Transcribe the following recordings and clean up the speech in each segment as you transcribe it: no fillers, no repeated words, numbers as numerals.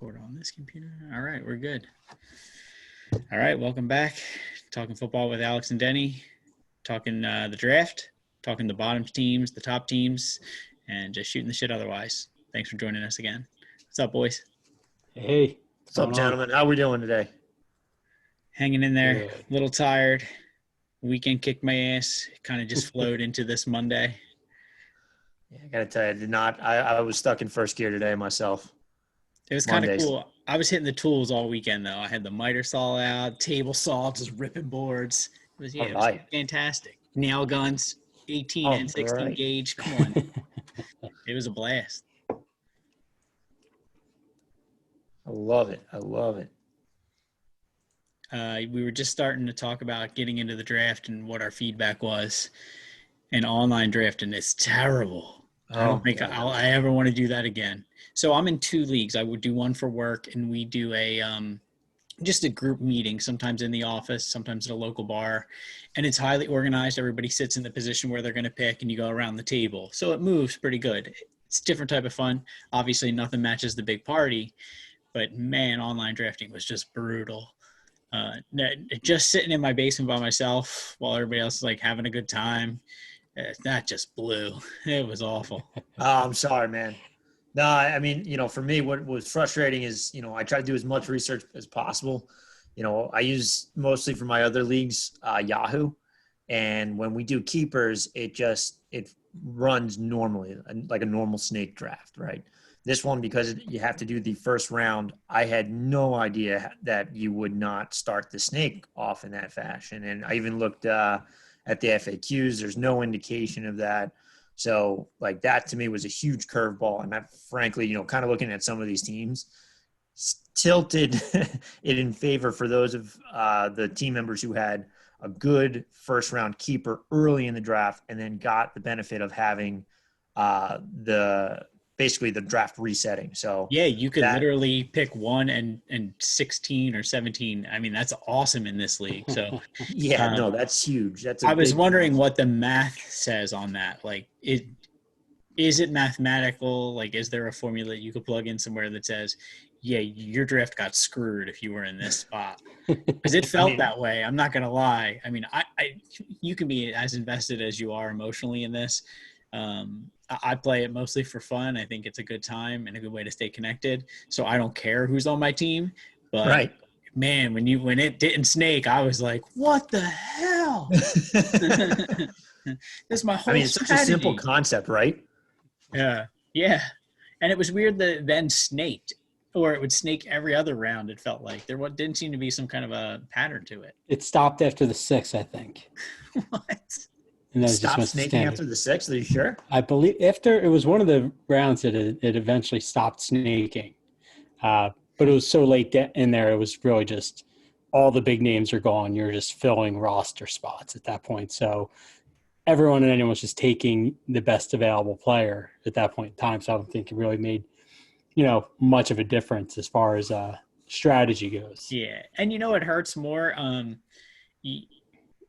Record on this computer. All right, we're good. All right, welcome back. Talking football with Alex and Denny. Talking the draft. Talking the bottom teams, the top teams, and just shooting the shit otherwise. Thanks for joining us again. What's up, boys? Hey, What's up, gentlemen? How we doing today? Hanging in there. Good. A little tired. Weekend kicked my ass. Kind of just flowed into this Monday. Yeah, I gotta tell you, I did not. I was stuck in first gear today myself. It was kind of Mondays. cool. I was hitting the tools all weekend, though. I had the miter saw out, table saw, just ripping boards. It was Right. fantastic. Nail guns, 18 and 16 right. gauge. Come on. It was a blast. I love it. I love it. We were just starting to talk about getting into the draft and what our feedback was. And online drafting is terrible. I don't think I ever want to do that again. So I'm in two leagues. I would do one for work, and we do just a group meeting, sometimes in the office, sometimes at a local bar. And it's highly organized. Everybody sits in the position where they're going to pick, and you go around the table. So it moves pretty good. It's a different type of fun. Obviously, nothing matches the big party. But, man, online drafting was just brutal. Just sitting in my basement by myself while everybody else is, like, having a good time, that just blew. It was awful. I'm sorry, man. No, I mean, for me, what was frustrating is, I try to do as much research as possible. I use mostly for my other leagues, Yahoo. And when we do keepers, it runs normally, like a normal snake draft, right? This one, because you have to do the first round, I had no idea that you would not start the snake off in that fashion. And I even looked at the FAQs. There's no indication of that. So, like, that to me was a huge curveball. And that, frankly, kind of looking at some of these teams, tilted it in favor for those of the team members who had a good first-round keeper early in the draft and then got the benefit of having basically the draft resetting. So yeah, you could literally pick 1 and 16 or 17. I mean, that's awesome in this league. So yeah, no, that's huge. I was wondering what the math says on that. Like, is it mathematical? Like, is there a formula you could plug in somewhere that says, yeah, your draft got screwed if you were in this spot? Because it felt that way. I'm not going to lie. I mean, you can be as invested as you are emotionally in this. I play it mostly for fun. I think it's a good time and a good way to stay connected. So I don't care who's on my team. But right. Man, when it didn't snake, I was like, "What the hell?" That's my whole. It's such a simple concept, right? Yeah, and it was weird that it then snaked, or it would snake every other round. It felt like there didn't seem to be some kind of a pattern to it. It stopped after the 6th, I think. What? And then Stop snaking after the 6th? Are you sure? I believe after it was one of the rounds that it eventually stopped snaking. But it was so late in there, it was really just all the big names are gone. You're just filling roster spots at that point. So everyone and anyone was just taking the best available player at that point in time. So I don't think it really made, much of a difference as far as strategy goes. Yeah, and it hurts more.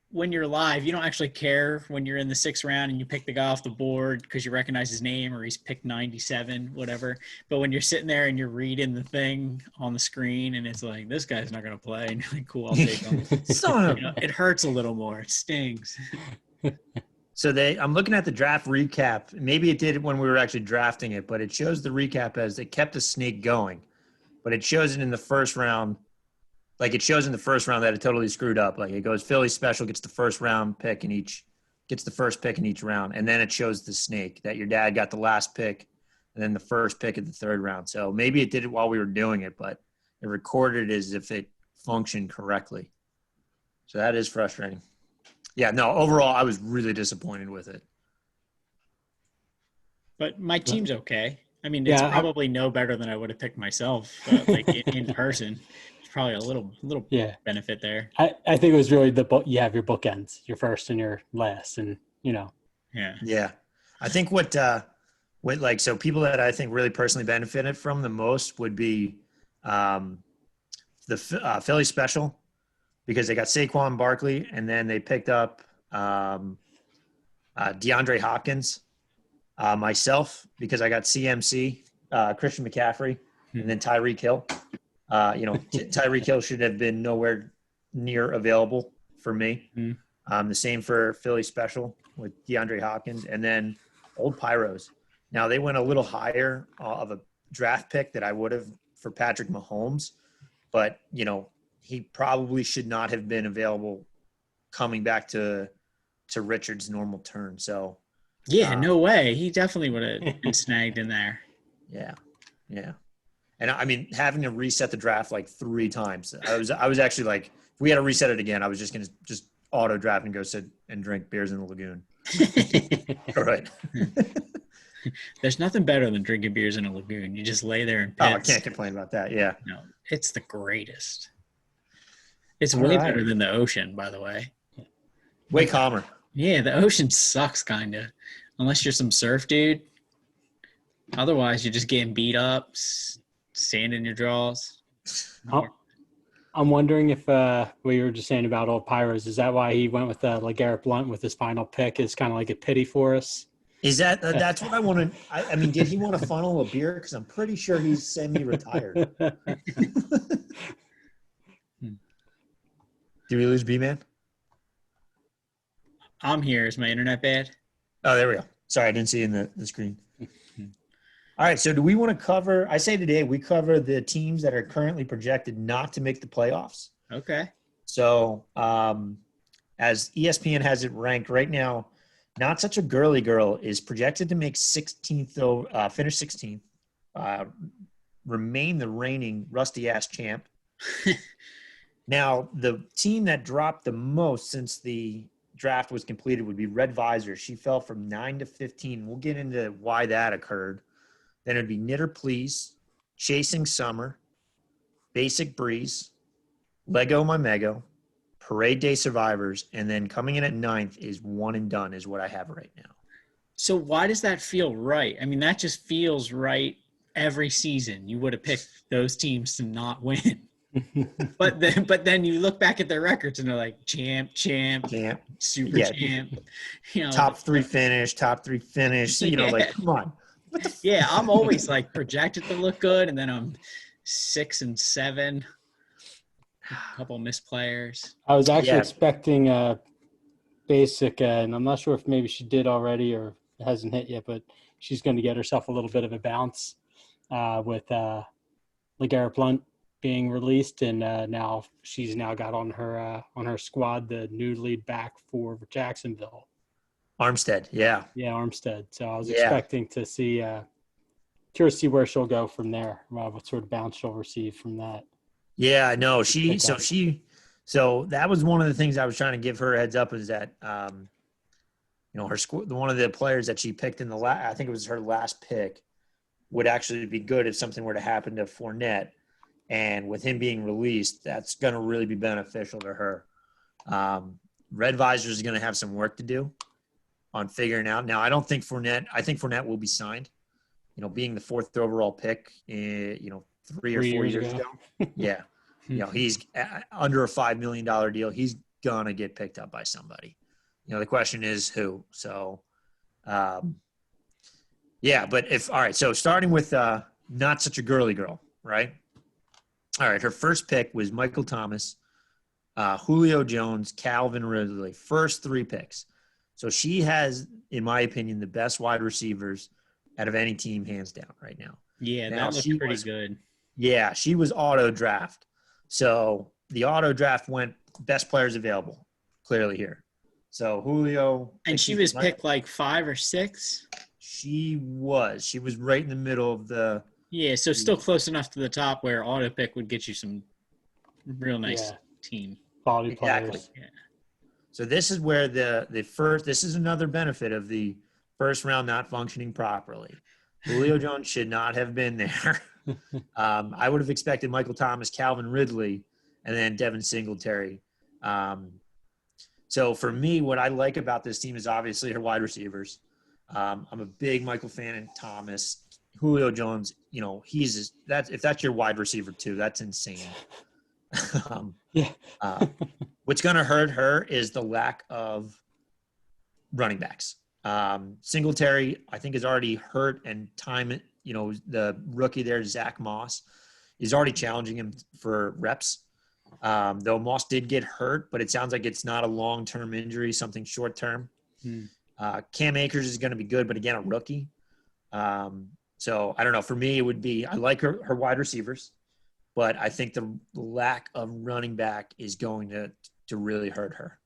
When you're live, you don't actually care when you're in the 6th round and you pick the guy off the board because you recognize his name or he's picked 97, whatever. But when you're sitting there and you're reading the thing on the screen and it's like, this guy's not going to play, and you're like, cool, I'll take him. It hurts a little more. It stings. So I'm looking at the draft recap. Maybe it did when we were actually drafting it, but it shows the recap as it kept the snake going. But it shows it in the first round. Like, it shows in the first round that it totally screwed up. Like, it goes Philly special, gets the first pick in each round. And then it shows the snake that your dad got the last pick and then the first pick of the 3rd round. So maybe it did it while we were doing it, but it recorded as if it functioned correctly. So that is frustrating. Yeah, no, overall, I was really disappointed with it. But my team's okay. I mean, it's probably no better than I would have picked myself, like in person. Probably a little benefit there. I think it was really you have your bookends, your first and your last, and Yeah. I think so people that I think really personally benefited from the most would be the Philly special, because they got Saquon Barkley and then they picked up DeAndre Hopkins. Myself, because I got CMC, Christian McCaffrey. and then Tyreek Hill. Tyreek Hill should have been nowhere near available for me. The same for Philly special with DeAndre Hopkins, and then old Pyros. Now they went a little higher of a draft pick that I would have for Patrick Mahomes, but he probably should not have been available coming back to Richard's normal turn. So no way. He definitely would have been snagged in there. Yeah. And I mean, having to reset the draft like 3 times, I was actually like, if we had to reset it again, I was just going to just auto draft and go sit and drink beers in the lagoon. All right. There's nothing better than drinking beers in a lagoon. You just lay there and pits. Oh, I can't complain about that. Yeah. No, it's the greatest. It's way better than the ocean, by the way. Way calmer. Yeah, the ocean sucks, kind of. Unless you're some surf dude. Otherwise, you're just getting beat up, sand in your drawers. I'm wondering if what you were just saying about old Pyros, is that why he went with LeGarrette Blount with his final pick? Is kind of like a pity for us? Is that that's what I want to? I mean, did he want to funnel a beer? Because I'm pretty sure he's semi-retired. Did we lose B-Man? I'm here. Is my internet bad? Oh, there we go. Sorry, I didn't see in the screen. All right, so do we want to cover – I say today we cover the teams that are currently projected not to make the playoffs. Okay. So as ESPN has it ranked right now, Not Such a Girly Girl is projected to make 16th, though, finish 16th, remain the reigning rusty-ass champ. Now, the team that dropped the most since the draft was completed would be Red Visor. She fell from 9 to 15. We'll get into why that occurred. Then it would be Knitter Please, Chasing Summer, Basic Breeze, Lego My Mego, Parade Day Survivors, and then coming in at 9th is One and Done is what I have right now. So why does that feel right? I mean, that just feels right every season. You would have picked those teams to not win. But then you look back at their records and they're like champ, super champ. Top 3 finish. Like, come on. Yeah, I'm always like projected to look good, and then I'm 6 and 7. A couple missed players. I was actually expecting Basic, and I'm not sure if maybe she did already or it hasn't hit yet, but she's going to get herself a little bit of a bounce with LeGarrette Blount being released, and now she's got on her squad the new lead back for Jacksonville. Armstead, yeah. Yeah, Armstead. So I was expecting to see curious to see where she'll go from there, what sort of bounce she'll receive from that. Yeah, no, so that was one of the things I was trying to give her a heads up is that her one of the players that she picked in I think it was her last pick would actually be good if something were to happen to Fournette, and with him being released, that's going to really be beneficial to her. Red Visor is going to have some work to do on figuring out. Now, I think Fournette will be signed, being the 4th overall pick, 3 or 4 years ago. Yeah. He's under a $5 million deal. He's going to get picked up by somebody. The question is who. So, but so starting with Not Such a Girly Girl, right? All right, her first pick was Michael Thomas, Julio Jones, Calvin Ridley, first 3 picks. So she has, in my opinion, the best wide receivers out of any team, hands down, right now. Yeah, that looks pretty good. Yeah, she was auto draft. So the auto draft went best players available, clearly here. So Julio. And she was picked like 5 or 6? She was right in the middle of the. Yeah, so still close enough to the top where auto pick would get you some real nice team. Quality players. Exactly. Yeah. So this is where this is another benefit of the first round not functioning properly. Julio Jones should not have been there. I would have expected Michael Thomas, Calvin Ridley, and then Devin Singletary. So for me, what I like about this team is obviously her wide receivers. I'm a big Michael fan and Thomas. Julio Jones, if that's your wide receiver too, that's insane. What's going to hurt her is the lack of running backs. Singletary, I think, is already hurt, and time the rookie there, Zach Moss, is already challenging him for reps. Though Moss did get hurt, but it sounds like it's not a long-term injury, something short-term. Cam Akers is going to be good, but again, a rookie. So I don't know. For me, it would be, I like her wide receivers, but I think the lack of running back is going to really hurt her.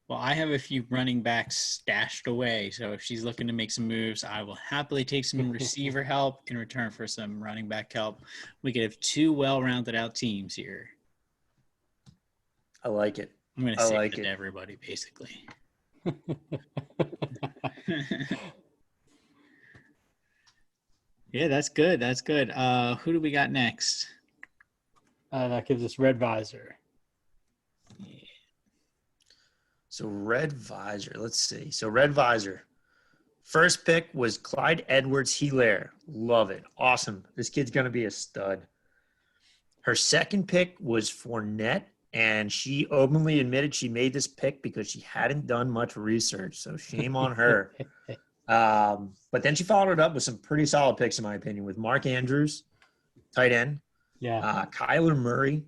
Well, I have a few running backs stashed away, so if she's looking to make some moves, I will happily take some receiver help in return for some running back help. We could have 2 well-rounded out teams here. I like it. I'm going to say it to everybody, basically. Yeah, that's good. That's good. Who do we got next? That gives us Red Visor. Yeah. So Red Visor, let's see. So Red Visor, first pick was Clyde Edwards-Helaire. Love it. Awesome. This kid's going to be a stud. Her second pick was Fournette, and she openly admitted she made this pick because she hadn't done much research. So shame on her. But then she followed it up with some pretty solid picks, in my opinion, with Mark Andrews, tight end. Yeah. Kyler Murray.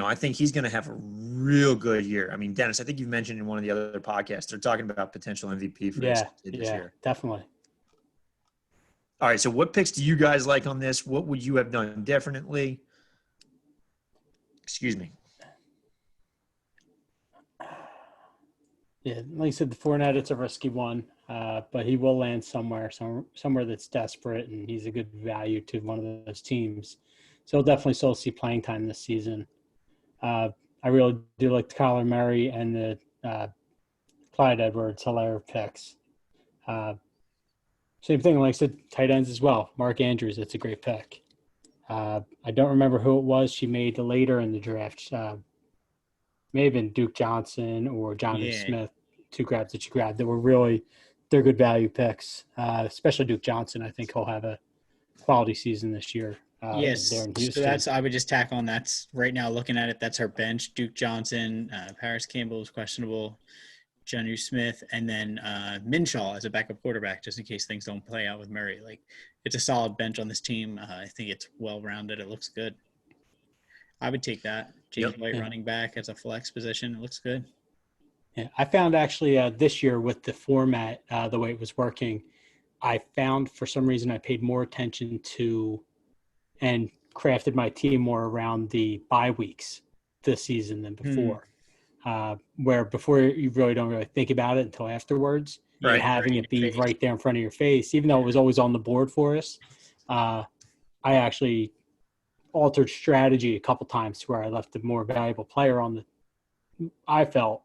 I think he's going to have a real good year. I mean, Dennis, I think you've mentioned in one of the other podcasts, they're talking about potential MVP for this year. Definitely. All right. So what picks do you guys like on this? What would you have done differently? Excuse me. Yeah, like I said, the Fournette, it's a risky one, but he will land somewhere that's desperate, and he's a good value to one of those teams. So he'll definitely still see playing time this season. I really do like the Kyler Murray and the Clyde Edwards-Helaire picks. Same thing, like I said, tight ends as well. Mark Andrews, it's a great pick. I don't remember who it was she made later in the draft. May have been Duke Johnson or Johnny Smith, 2 grabs that you grabbed that were they're good value picks, especially Duke Johnson. I think he'll have a quality season this year. Yes, so I would just tack on, that's right now looking at it, that's her bench. Duke Johnson, Paris Campbell is questionable, Johnny Smith, and then Minshaw as a backup quarterback, just in case things don't play out with Murray. Like, it's a solid bench on this team. I think it's well-rounded. It looks good. I would take that. James White running back as a flex position. It looks good. Yeah, I found actually this year with the format, the way it was working, I found for some reason I paid more attention to and crafted my team more around the bye weeks this season than before. Where before you really don't really think about it until afterwards. Right. And having it be right there in front of your face, even though it was always on the board for us, I actually altered strategy a couple times to where I left a more valuable player I felt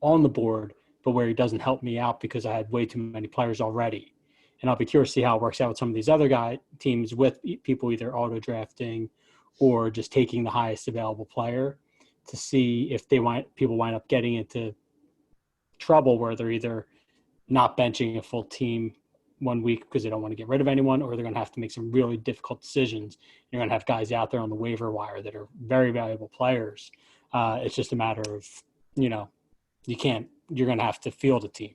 on the board, but where he doesn't help me out because I had way too many players already. And I'll be curious to see how it works out with some of these other teams with people either auto drafting or just taking the highest available player to see if people wind up getting into trouble where they're either not benching a full team one week because they don't want to get rid of anyone, or they're going to have to make some really difficult decisions. You're going to have guys out there on the waiver wire that are very valuable players. It's just a matter of, you're going to have to field a team.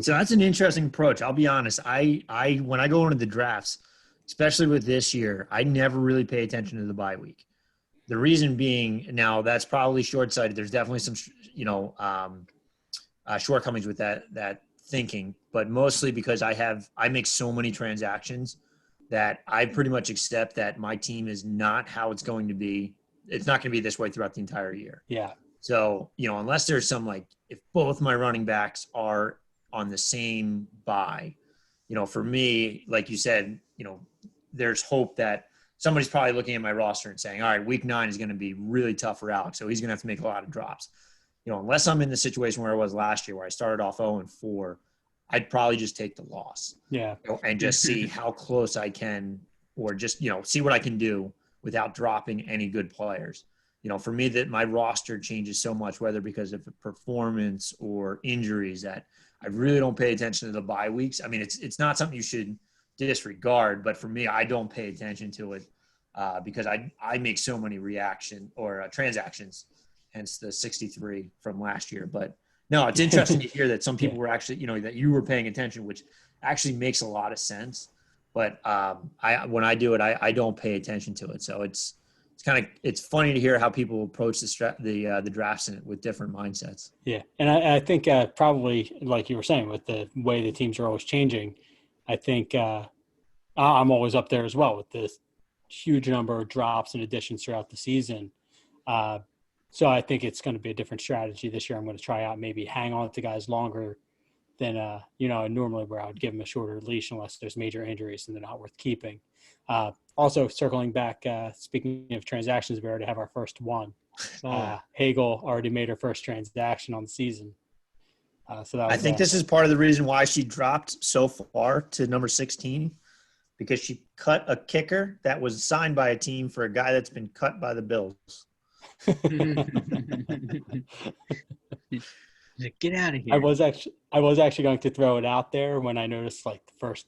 So that's an interesting approach. I'll be honest. I when I go into the drafts, especially with this year, I never really pay attention to the bye week. The reason being, now that's probably short-sighted. There's definitely some, shortcomings with that thinking, but mostly because I make so many transactions that I pretty much accept that my team is not how it's going to be. It's not going to be this way throughout the entire year. Yeah. So, unless there's some, if both my running backs are on the same bye, for me, like you said, there's hope that somebody's probably looking at my roster and saying, all right, week 9 is going to be really tough for Alex. So he's going to have to make a lot of drops. Unless I'm in the situation where I was last year, where I started off 0-4, I'd probably just take the loss. Yeah. And just see how close I can, or just, see what I can do without dropping any good players. For me, that my roster changes so much, whether because of performance or injuries, that I really don't pay attention to the bye weeks. I mean, it's not something you should disregard, but for me, I don't pay attention to it because I make so many transactions, hence the 63 from last year. But no, it's interesting to hear that some people were actually, that you were paying attention, which actually makes a lot of sense. But when I do it, I don't pay attention to it. So it's funny to hear how people approach the drafts in it with different mindsets. Yeah, and I think probably like you were saying with the way the teams are always changing, I think I'm always up there as well with this huge number of drops and additions throughout the season. So I think it's going to be a different strategy this year. I'm going to try out maybe hang on to guys longer than normally where I would give them a shorter leash unless there's major injuries and they're not worth keeping. Also, circling back, speaking of transactions, we already have our first one. Hagel already made her first transaction on the season. So that was, I think this is part of the reason why she dropped so far to number 16, because she cut a kicker that was signed by a team for a guy that's been cut by the Bills. Get out of here. I was actually going to throw it out there when I noticed like the first,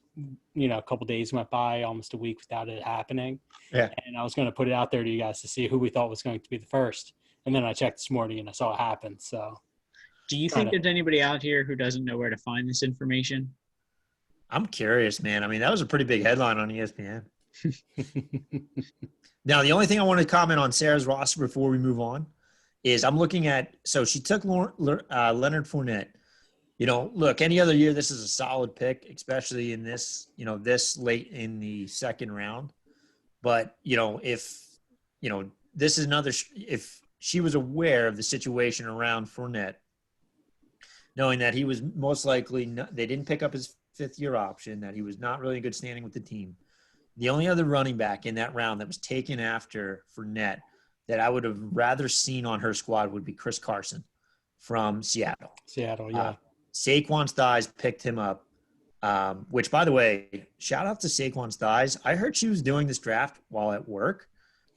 couple days went by, almost a week without it happening. Yeah. And I was going to put it out there to you guys to see who we thought was going to be the first. And then I checked this morning and I saw it happen. So do you think there's anybody out here who doesn't know where to find this information? I'm curious, man. I mean, that was a pretty big headline on ESPN. Now, the only thing I want to comment on Sarah's roster before we move on is I'm looking at – so she took Leonard Fournette. Look, any other year this is a solid pick, especially in this, this late in the second round. But, if this is another – if she was aware of the situation around Fournette, knowing that he was most likely – they didn't pick up his fifth-year option, that he was not really in good standing with the team. The only other running back in that round that was taken after Fournette that I would have rather seen on her squad would be Chris Carson from Seattle. Seattle, yeah. Saquon's thighs picked him up, which, by the way, shout out to Saquon's thighs. I heard she was doing this draft while at work.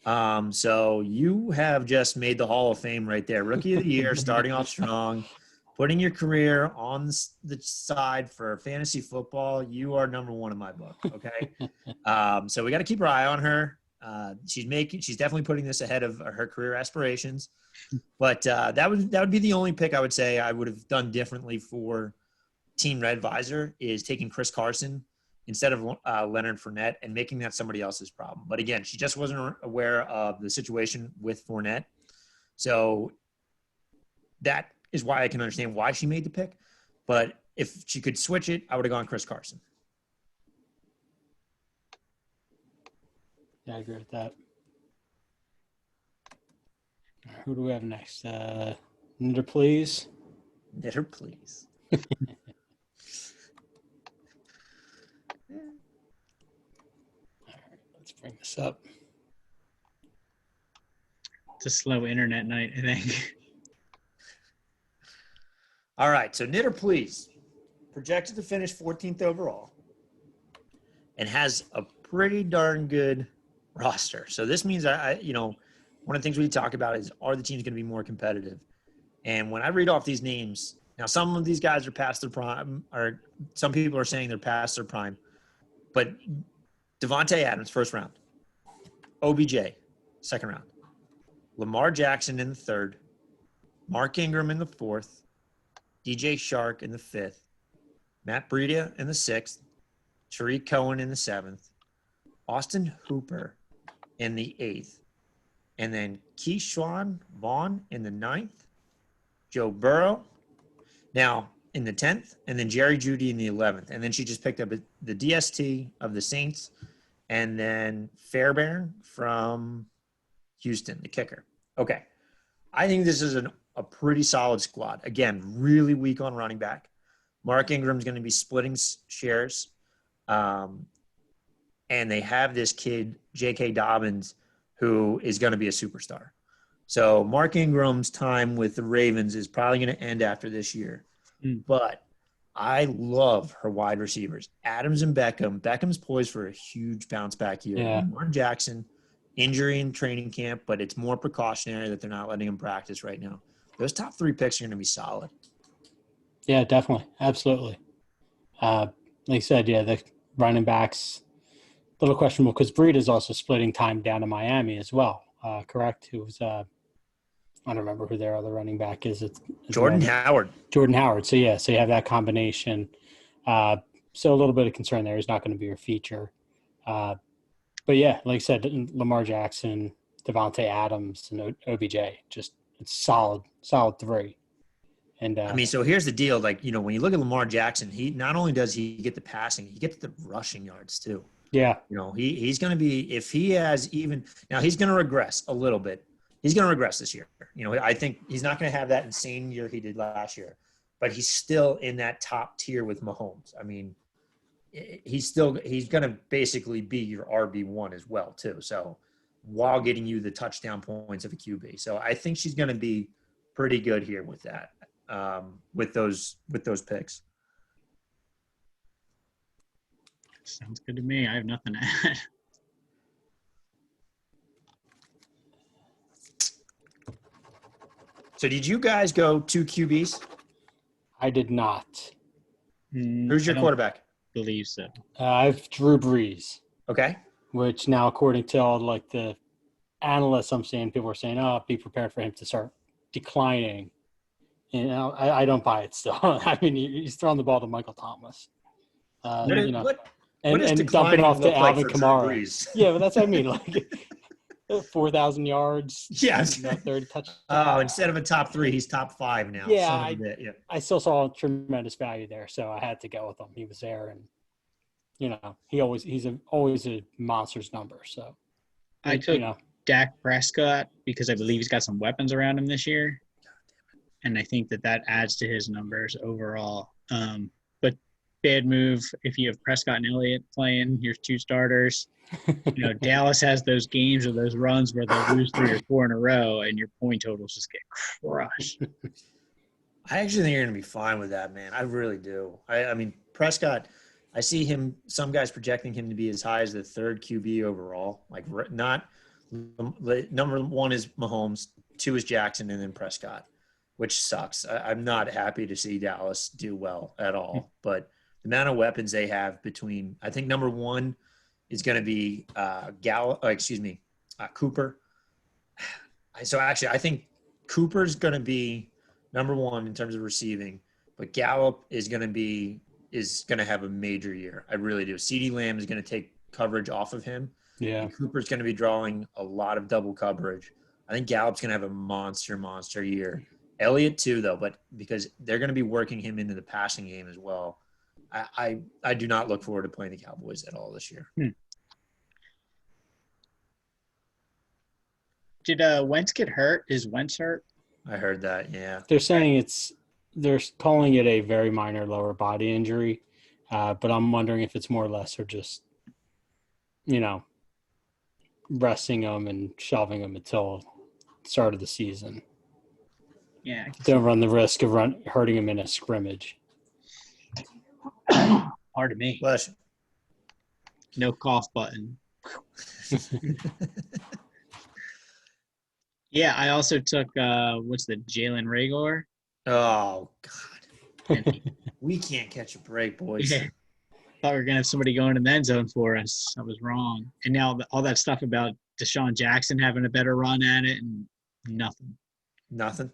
So you have just made the Hall of Fame right there. Rookie of the year, starting off strong. Putting your career on the side for fantasy football, you are number one in my book. Okay, so we got to keep our eye on her. She's definitely putting this ahead of her career aspirations. But that would be the only pick I would say I would have done differently for Team Red Visor is taking Chris Carson instead of Leonard Fournette and making that somebody else's problem. But again, she just wasn't aware of the situation with Fournette, so that is why I can understand why she made the pick. But if she could switch it, I would have gone Chris Carson. Yeah, I agree with that. All right, who do we have next? Knitter, please. Knitter, please. All right, let's bring this up. It's a slow internet night, I think. All right, so Knitter, please. Projected to finish 14th overall and has a pretty darn good roster. So this means one of the things we talk about is, are the teams going to be more competitive? And when I read off these names, now some of these guys are past their prime, or some people are saying they're past their prime. But Devontae Adams, first round. OBJ, second round. Lamar Jackson in the third. Mark Ingram in the fourth. DJ Shark in the fifth. Matt Breida in the sixth. Tariq Cohen in the seventh. Austin Hooper in the eighth. And then Keyshawn Vaughn in the ninth. Joe Burrow now in the 10th. And then Jerry Jeudy in the 11th. And then she just picked up the DST of the Saints. And then Fairbairn from Houston, the kicker. Okay. I think this is a pretty solid squad. Again, really weak on running back. Mark Ingram's going to be splitting shares. And they have this kid, J.K. Dobbins, who is going to be a superstar. So Mark Ingram's time with the Ravens is probably going to end after this year. But I love her wide receivers, Adams and Beckham. Beckham's poised for a huge bounce back year. Yeah. Lamar Jackson, injury in training camp, but it's more precautionary that they're not letting him practice right now. Those top three picks are going to be solid. Yeah, definitely. Absolutely. Like I said, yeah, the running backs, a little questionable because Breed is also splitting time down to Miami as well, correct? Who was I don't remember who their other running back is. It's Jordan Howard. Jordan Howard. So, yeah, so you have that combination. So a little bit of concern there. He's not going to be your feature. But yeah, like I said, Lamar Jackson, Devontae Adams, and OBJ, just it's solid 3. And I mean, so here's the deal. Like, when you look at Lamar Jackson, he not only does he get the passing, he gets the rushing yards too. yeah, He's going to be, if he has even now, he's going to regress a little bit. He's going to regress this year. I think he's not going to have that insane year he did last year, but he's still in that top tier with Mahomes. I mean, he's going to basically be your RB1 as well too. So while getting you the touchdown points of a QB. So I think she's going to be pretty good here with that, with those picks. Sounds good to me. I have nothing to add. So did you guys go 2 QBs? I did not. Who's your quarterback? Believe so. I have Drew Brees. Okay. Which now, according to all like the analysts, I'm seeing people are saying, "Oh, be prepared for him to start declining." I don't buy it still. I mean, he's throwing the ball to Michael Thomas. What and dumping off to Alvin Kamara. Yeah, but that's what I mean. Like 4,000 yards. Yeah. 30 touchdowns. Oh, instead of a top 3, he's top 5 now. Yeah, I still saw tremendous value there, so I had to go with him. He was there, and he's always a monster's number. So I took Dak Prescott because I believe he's got some weapons around him this year, and I think that adds to his numbers overall. But bad move if you have Prescott and Elliott playing. Here's 2 starters. Dallas has those games or those runs where they'll lose 3 or 4 in a row, and your point totals just get crushed. I actually think you're going to be fine with that, man. I really do. I mean, Prescott, I see him, some guys projecting him to be as high as the 3rd QB overall. Like, not number 1 is Mahomes, 2 is Jackson, and then Prescott, which sucks. I'm not happy to see Dallas do well at all. But the amount of weapons they have between, I think number 1 is going to be Cooper. So actually, I think Cooper's going to be number 1 in terms of receiving, but Gallup is going to have a major year. I really do. CeeDee Lamb is going to take coverage off of him. Yeah. And Cooper's going to be drawing a lot of double coverage. I think Gallup's going to have a monster year. Elliott too, though, but because they're going to be working him into the passing game as well. I do not look forward to playing the Cowboys at all this year. Did Wentz get hurt? Is Wentz hurt? I heard that, yeah. They're saying they're calling it a very minor lower body injury, but I'm wondering if it's more or less or just, resting him and shelving him until start of the season. Yeah. Don't run the risk of hurting him in a scrimmage. Pardon me. Bless you. No cough button. Yeah, I also took Jalen Reagor. Oh God. We can't catch a break, boys. Yeah. Thought we were gonna have somebody going in the end zone for us. I was wrong. And now all that stuff about Deshaun Jackson having a better run at it and nothing. Nothing.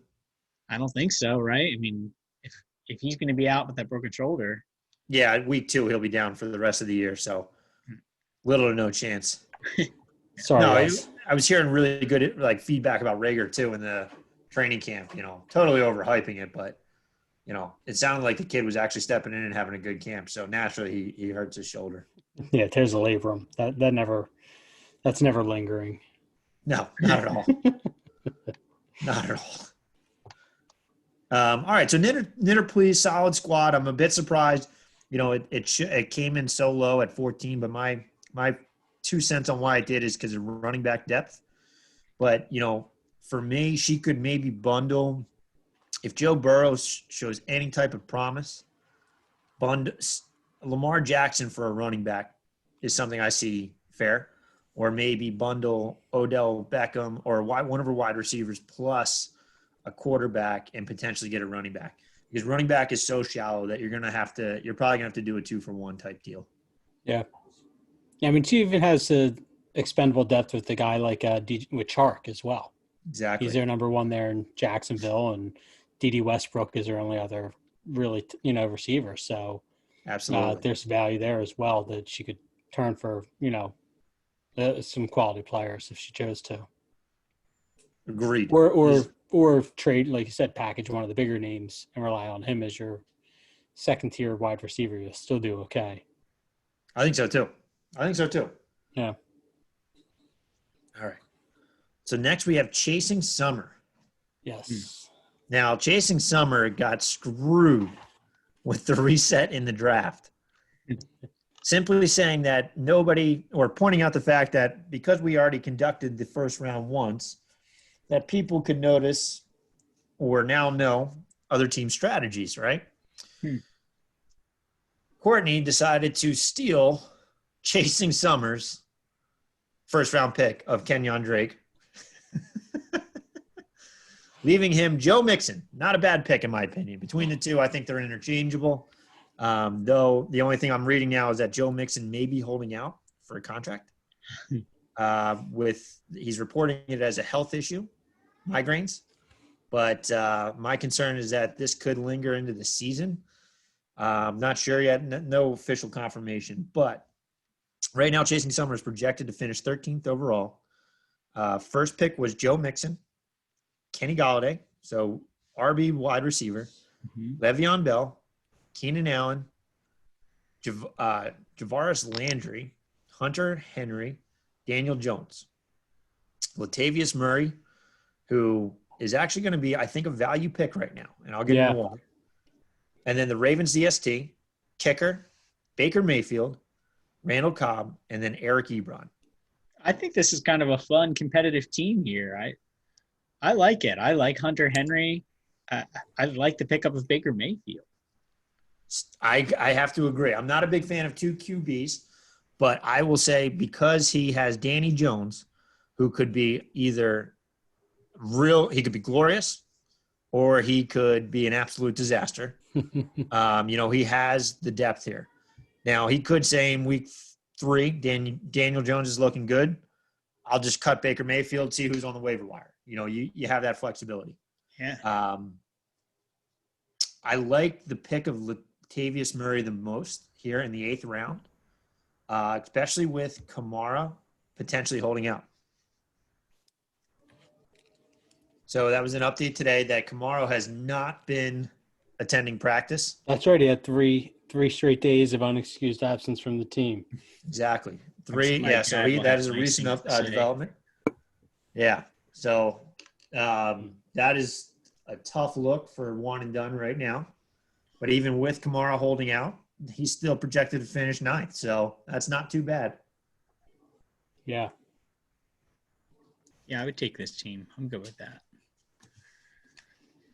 I don't think so, right? I mean, if he's going to be out with that broken shoulder. Yeah, week 2 he'll be down for the rest of the year, so little or no chance. Sorry. No, I was hearing really good feedback about Reagor too in the training camp. Totally overhyping it, but it sounded like the kid was actually stepping in and having a good camp. So naturally, he hurts his shoulder. Yeah, tears a labrum. That's never lingering. No, not at all. Not at all. All right, so Knitter, please, solid squad. I'm a bit surprised. It came in so low at 14, but my 2 cents on why it did is because of running back depth. But for me, she could maybe bundle if Joe Burrow shows any type of promise. Lamar Jackson for a running back is something I see fair, or maybe bundle Odell Beckham or one of her wide receivers plus a quarterback and potentially get a running back, because running back is so shallow that you're probably gonna have to do a 2-for-1 type deal. Yeah. I mean, she even has expendable depth with the guy like with Chark as well. Exactly. He's their number 1 there in Jacksonville, and D.D. Westbrook is their only other really receiver. So absolutely, there's value there as well that she could turn for, some quality players if she chose to. Agreed. Or trade, like you said, package one of the bigger names and rely on him as your second-tier wide receiver. You'll still do okay. I think so too. Yeah. All right. So next we have Chasing Summer. Yes. Now, Chasing Summer got screwed with the reset in the draft. Simply saying that pointing out the fact that because we already conducted the first round once, that people could notice or now know other team strategies, right? Courtney decided to steal Chasing Summer's first round pick of Kenyon Drake, leaving him Joe Mixon. Not a bad pick, in my opinion. Between the two, I think they're interchangeable. Though the only thing I'm reading now is that Joe Mixon may be holding out for a contract. He's reporting it as a health issue, migraines. But my concern is that this could linger into the season. I'm not sure yet. No official confirmation. But right now, Chasing Summer is projected to finish 13th overall. First pick was Joe Mixon, Kenny Galladay, so RB wide receiver, Le'Veon Bell, Keenan Allen, Javaris Landry, Hunter Henry, Daniel Jones, Latavius Murray, who is actually going to be, I think, a value pick right now, and I'll get into why. And then the Ravens DST, kicker, Baker Mayfield, Randall Cobb, and then Eric Ebron. I think this is kind of a fun, competitive team here. I like it. I like Hunter Henry. I'd like the pickup of Baker Mayfield. I have to agree. I'm not a big fan of two QBs, but I will say because he has Danny Jones, who could be either he could be glorious or he could be an absolute disaster. He has the depth here. Now, he could say in week 3, Daniel Jones is looking good. I'll just cut Baker Mayfield, see who's on the waiver wire. You have that flexibility. Yeah. I like the pick of Latavius Murray the most here in the 8th round, especially with Kamara potentially holding out. So that was an update today that Kamara has not been attending practice. That's right. He had three straight days of unexcused absence from the team. Exactly. 3. Yeah. So that is a recent development. Yeah. So that is a tough look for one and done right now. But even with Kamara holding out, he's still projected to finish 9th. So that's not too bad. Yeah. Yeah, I would take this team. I'm good with that.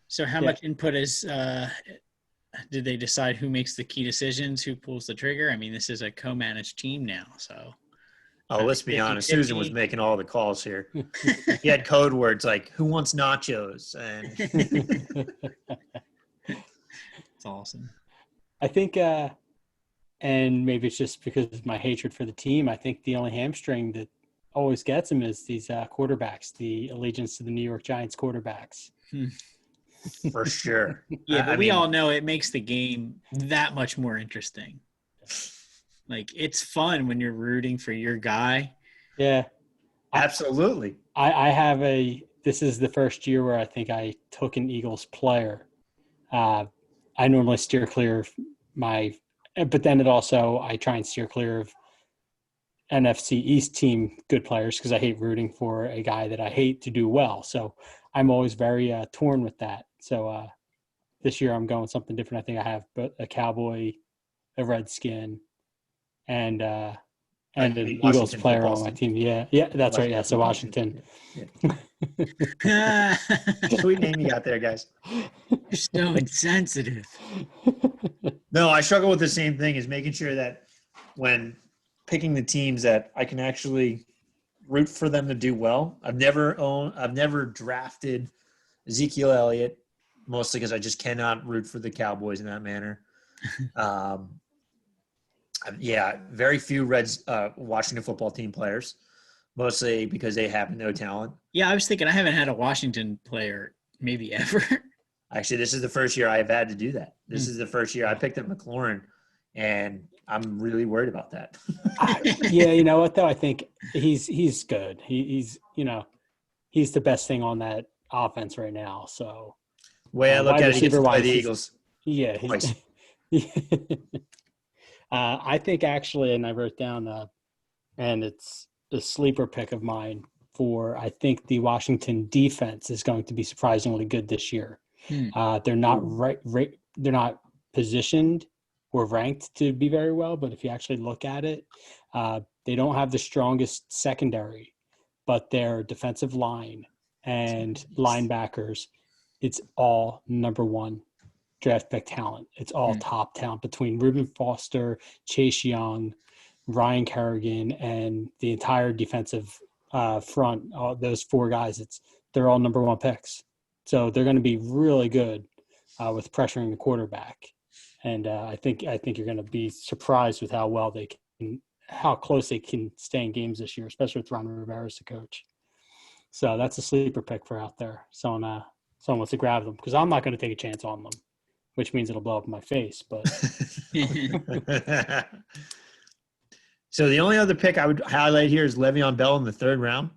So how much input did they decide who makes the key decisions, who pulls the trigger? I mean, this is a co-managed team now, so. Oh, let's be honest. Susan was making all the calls here. He had code words like, who wants nachos? And it's awesome. I think, and maybe it's just because of my hatred for the team, I think the only hamstring that always gets him is these quarterbacks, the allegiance to the New York Giants quarterbacks. For sure. Yeah, but we all know it makes the game that much more interesting. Like, it's fun when you're rooting for your guy. Yeah. Absolutely. This is the first year where I think I took an Eagles player. I normally steer clear of but then I try and steer clear of NFC East team good players because I hate rooting for a guy that I hate to do well. So I'm always very torn with that. So this year I'm going something different. I think I have a Cowboy, a Redskin, and an Eagles player on my team. Yeah, that's right. Yeah, so Washington. Yeah. Sweet name you got there, guys. You're so insensitive. No, I struggle with the same thing, is making sure that when picking the teams that I can actually root for them to do well. I've never drafted Ezekiel Elliott, mostly because I just cannot root for the Cowboys in that manner. Very few Washington football team players, mostly because they have no talent. Yeah, I was thinking I haven't had a Washington player maybe ever. Actually, this is the first year I have had to do that. This is the first year I picked up McLaurin, and I'm really worried about that. Yeah, you know what though? I think he's good. He's he's the best thing on that offense right now. So Way I look wide at it, he gets receiver to play wise, the Eagles he's twice. I think actually, and I wrote down, and it's a sleeper pick of mine for. I think the Washington defense is going to be surprisingly good this year. They're not they're not positioned or ranked to be very well, but if you actually look at it, they don't have the strongest secondary, but their defensive line and linebackers, it's all number one draft pick talent. It's all top talent between Reuben Foster, Chase Young, Ryan Kerrigan, and the entire defensive front. All those four guys, they're all number one picks. So they're going to be really good with pressuring the quarterback. And I think you're going to be surprised with how well they can, how close they can stay in games this year, especially with Ron Rivera as the coach. So that's a sleeper pick for out there. Someone wants to grab them because I'm not going to take a chance on them, which means it'll blow up in my face. But so the only other pick I would highlight here is Le'Veon Bell in the 3rd round.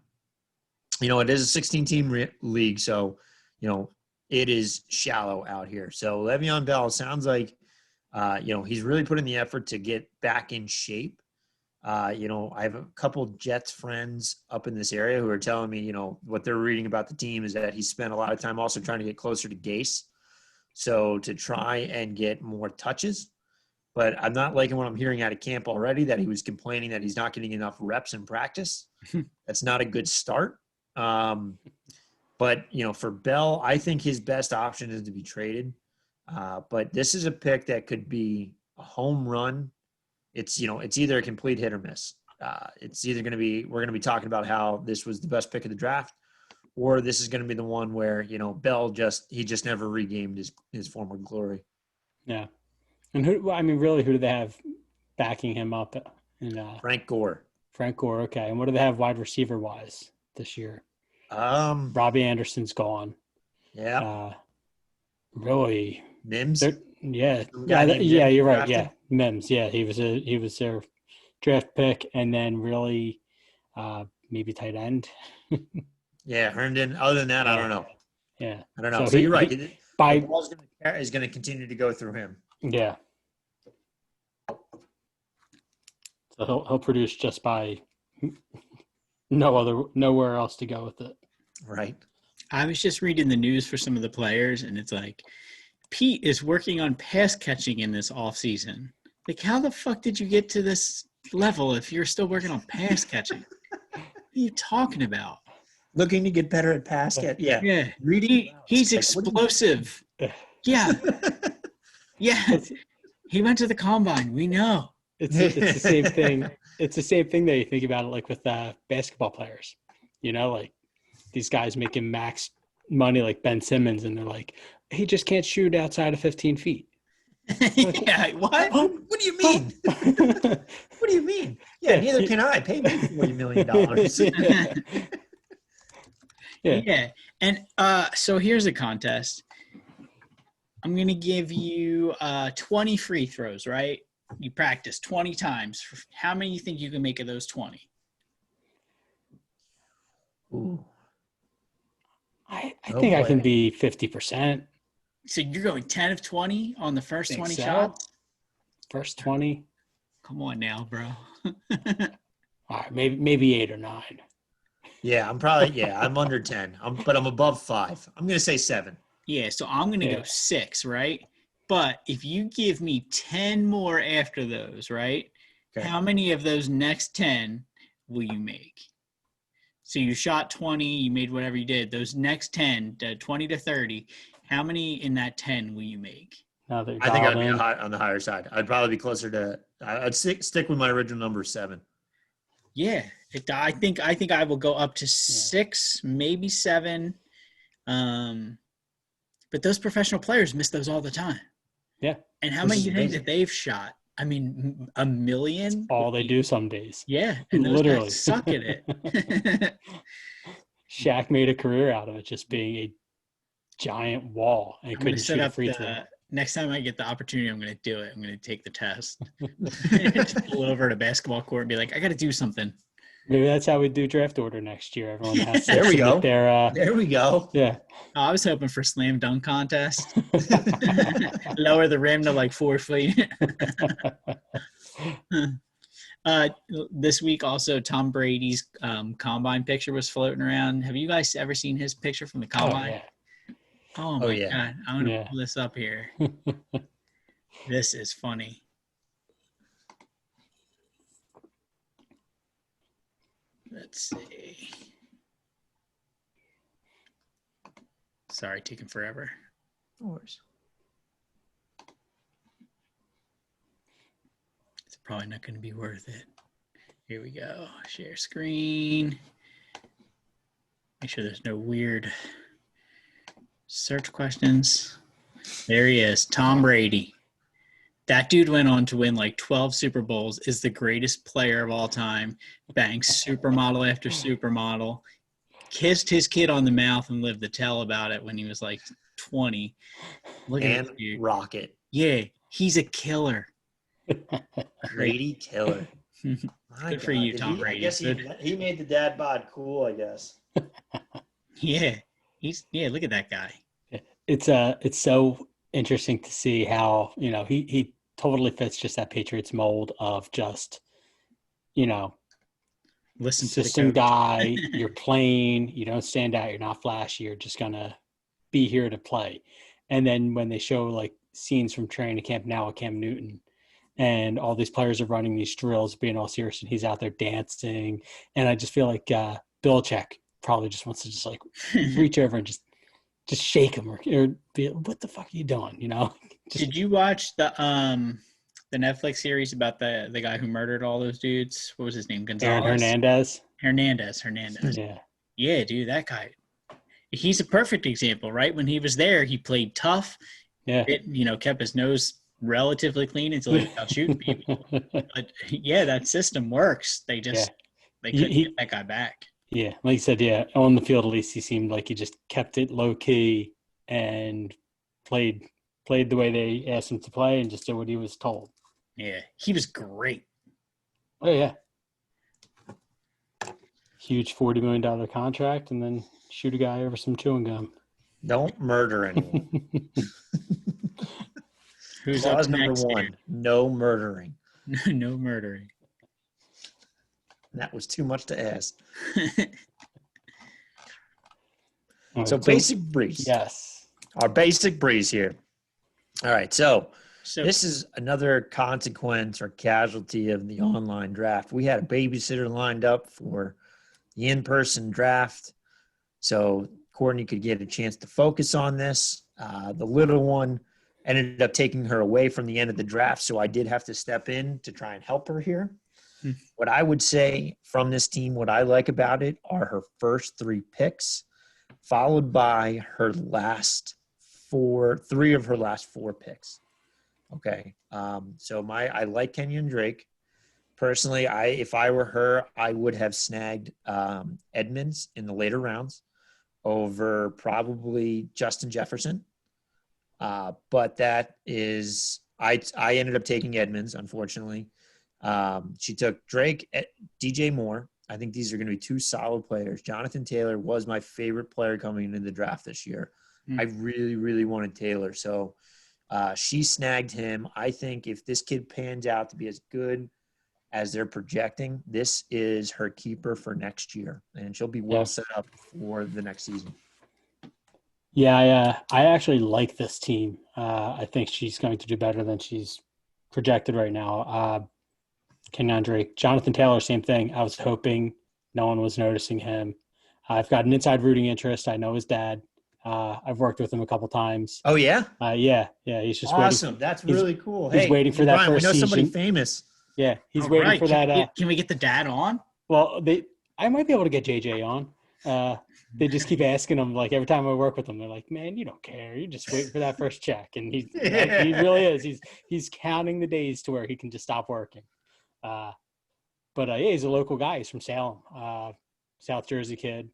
It is a 16-team league, so it is shallow out here. So Le'Veon Bell sounds like he's really put in the effort to get back in shape. I have a couple Jets friends up in this area who are telling me, what they're reading about the team is that he spent a lot of time also trying to get closer to Gase. So to try and get more touches. But I'm not liking what I'm hearing out of camp already, that he was complaining that he's not getting enough reps in practice. That's not a good start. But, for Bell, I think his best option is to be traded. But this is a pick that could be a home run. It's either a complete hit or miss. It's either going to be, we're going to be talking about how this was the best pick of the draft, or this is going to be the one where, Bell just never regained his former glory. Yeah. And who do they have backing him up? Frank Gore. Frank Gore. Okay. And what do they have wide receiver wise this year? Robbie Anderson's gone. Yeah. Really. Mims. Yeah. You're right. Yeah. Mims. Yeah. He was their draft pick, and then really, maybe tight end. Yeah. Herndon. Other than that, I don't know. Yeah. I don't know. So you're right. The ball is going to continue to go through him. Yeah. So he'll produce just by nowhere else to go with it. Right. I was just reading the news for some of the players, and it's like, Pete is working on pass catching in this offseason. Like, how the fuck did you get to this level if you're still working on pass catching? What are you talking about? Looking to get better at pass catching. Yeah. Yeah. He's explosive. Yeah. Yeah. He went to the combine. We know. It's the same thing. It's the same thing that you think about it, like with basketball players. Like these guys making max money like Ben Simmons, and they're like, he just can't shoot outside of 15 feet. Yeah, what? What do you mean? What do you mean? Yeah, neither can I. Pay me $40 million. Yeah. And so here's a contest. I'm going to give you 20 free throws, right? You practice 20 times. How many do you think you can make of those 20? Ooh. I think I can be 50%. So you're going 10 of 20 on the first 20 shots? First 20? Come on now, bro. All right, maybe 8 or 9. Yeah, I'm under 10. But I'm above 5. I'm going to say 7. Yeah, so I'm going to go 6, right? But if you give me 10 more after those, right? Okay. How many of those next 10 will you make? So you shot 20, you made whatever you did. Those next 10, 20 to 30, how many in that 10 will you make? I think I'd be on the higher side. I'd probably be closer to – I'd stick with my original number 7. Yeah, I think I will go up to 6, maybe 7. But those professional players miss those all the time. Yeah. And how many do you think that they've shot? I mean, a million? That's all they do some days. Yeah, and those literally guys suck at it. Shaq made a career out of it, just being a giant wall and couldn't shoot a free throw. next time I get the opportunity, I'm going to do it. I'm going to take the test. Just pull over to basketball court and be like, I got to do something. Maybe that's how we do draft order next year. Everyone has to There we go. submit their. There we go. Yeah. I was hoping for slam dunk contest. Lower the rim to like 4 feet. This week also Tom Brady's combine picture was floating around. Have you guys ever seen his picture from the combine? Oh my God. I'm going to pull this up here. This is funny. Let's see. Sorry, taking forever. Of course. It's probably not going to be worth it. Here we go. Share screen. Make sure there's no weird search questions. There he is, Tom Brady. That dude went on to win like 12 Super Bowls, is the greatest player of all time, bangs supermodel after supermodel, kissed his kid on the mouth and lived to tell about it when he was like 20. Look at this dude. Rocket. Yeah, he's a killer. Brady killer. Good for you, Tom Brady. I guess he made the dad bod cool, I guess. Yeah, look at that guy. It's so interesting to see how, he totally fits just that Patriots mold of just, listen to system the guy. You're playing, you don't stand out, you're not flashy, you're just gonna be here to play. And then when they show like scenes from training camp now with Cam Newton, and all these players are running these drills, being all serious, and he's out there dancing, and I just feel like Belichick probably just wants to just like reach over and just shake him or be, what the fuck are you doing? Did you watch the Netflix series about the guy who murdered all those dudes? What was his name? Gonzalez? Hernandez. Yeah, dude, that guy. He's a perfect example, right? When he was there, he played tough. Yeah. Kept his nose relatively clean until he got shooting people. But yeah, that system works. They just they couldn't get that guy back. Yeah, like you said, on the field at least he seemed like he just kept it low key and played the way they asked him to play and just did what he was told. Yeah, he was great. Oh yeah, huge $40 million contract and then shoot a guy over some chewing gum. Don't murder anyone. Who's Clause up number next 1? here? No murdering. No murdering. That was too much to ask. Right, so basic breeze. Yes. Our basic breeze here. All right. So this is another consequence or casualty of the online draft. We had a babysitter lined up for the in-person draft, so Courtney could get a chance to focus on this. The little one ended up taking her away from the end of the draft, so I did have to step in to try and help her here. What I would say from this team, what I like about it are her first 3 picks, followed by her last 3 of her last 4 picks. Okay. So I like Kenyon Drake. Personally, if I were her, I would have snagged Edmonds in the later rounds over probably Justin Jefferson. But that is I ended up taking Edmonds, unfortunately. She took Drake, DJ Moore. I think these are going to be 2 solid players. Jonathan Taylor was my favorite player coming into the draft this year. I really, really wanted Taylor. So she snagged him. I think if this kid pans out to be as good as they're projecting, this is her keeper for next year. And she'll be well set up for the next season. Yeah, I actually like this team. I think she's going to do better than she's projected right now. Kenyon Drake, Jonathan Taylor, same thing. I was hoping no one was noticing him. I've got an inside rooting interest. I know his dad. I've worked with him a couple times. Oh yeah, yeah. He's just awesome. Waiting. That's really cool. He's waiting for that Brian, first we know season. somebody famous. Yeah, he's waiting for that. Can we get the dad on? Well, I might be able to get JJ on. They just keep asking him, like, every time I work with them, they're like, man, you don't care. You're just waiting for that first check. And he really is. He's counting the days to where he can just stop working. But he's a local guy. He's from Salem, South Jersey kid,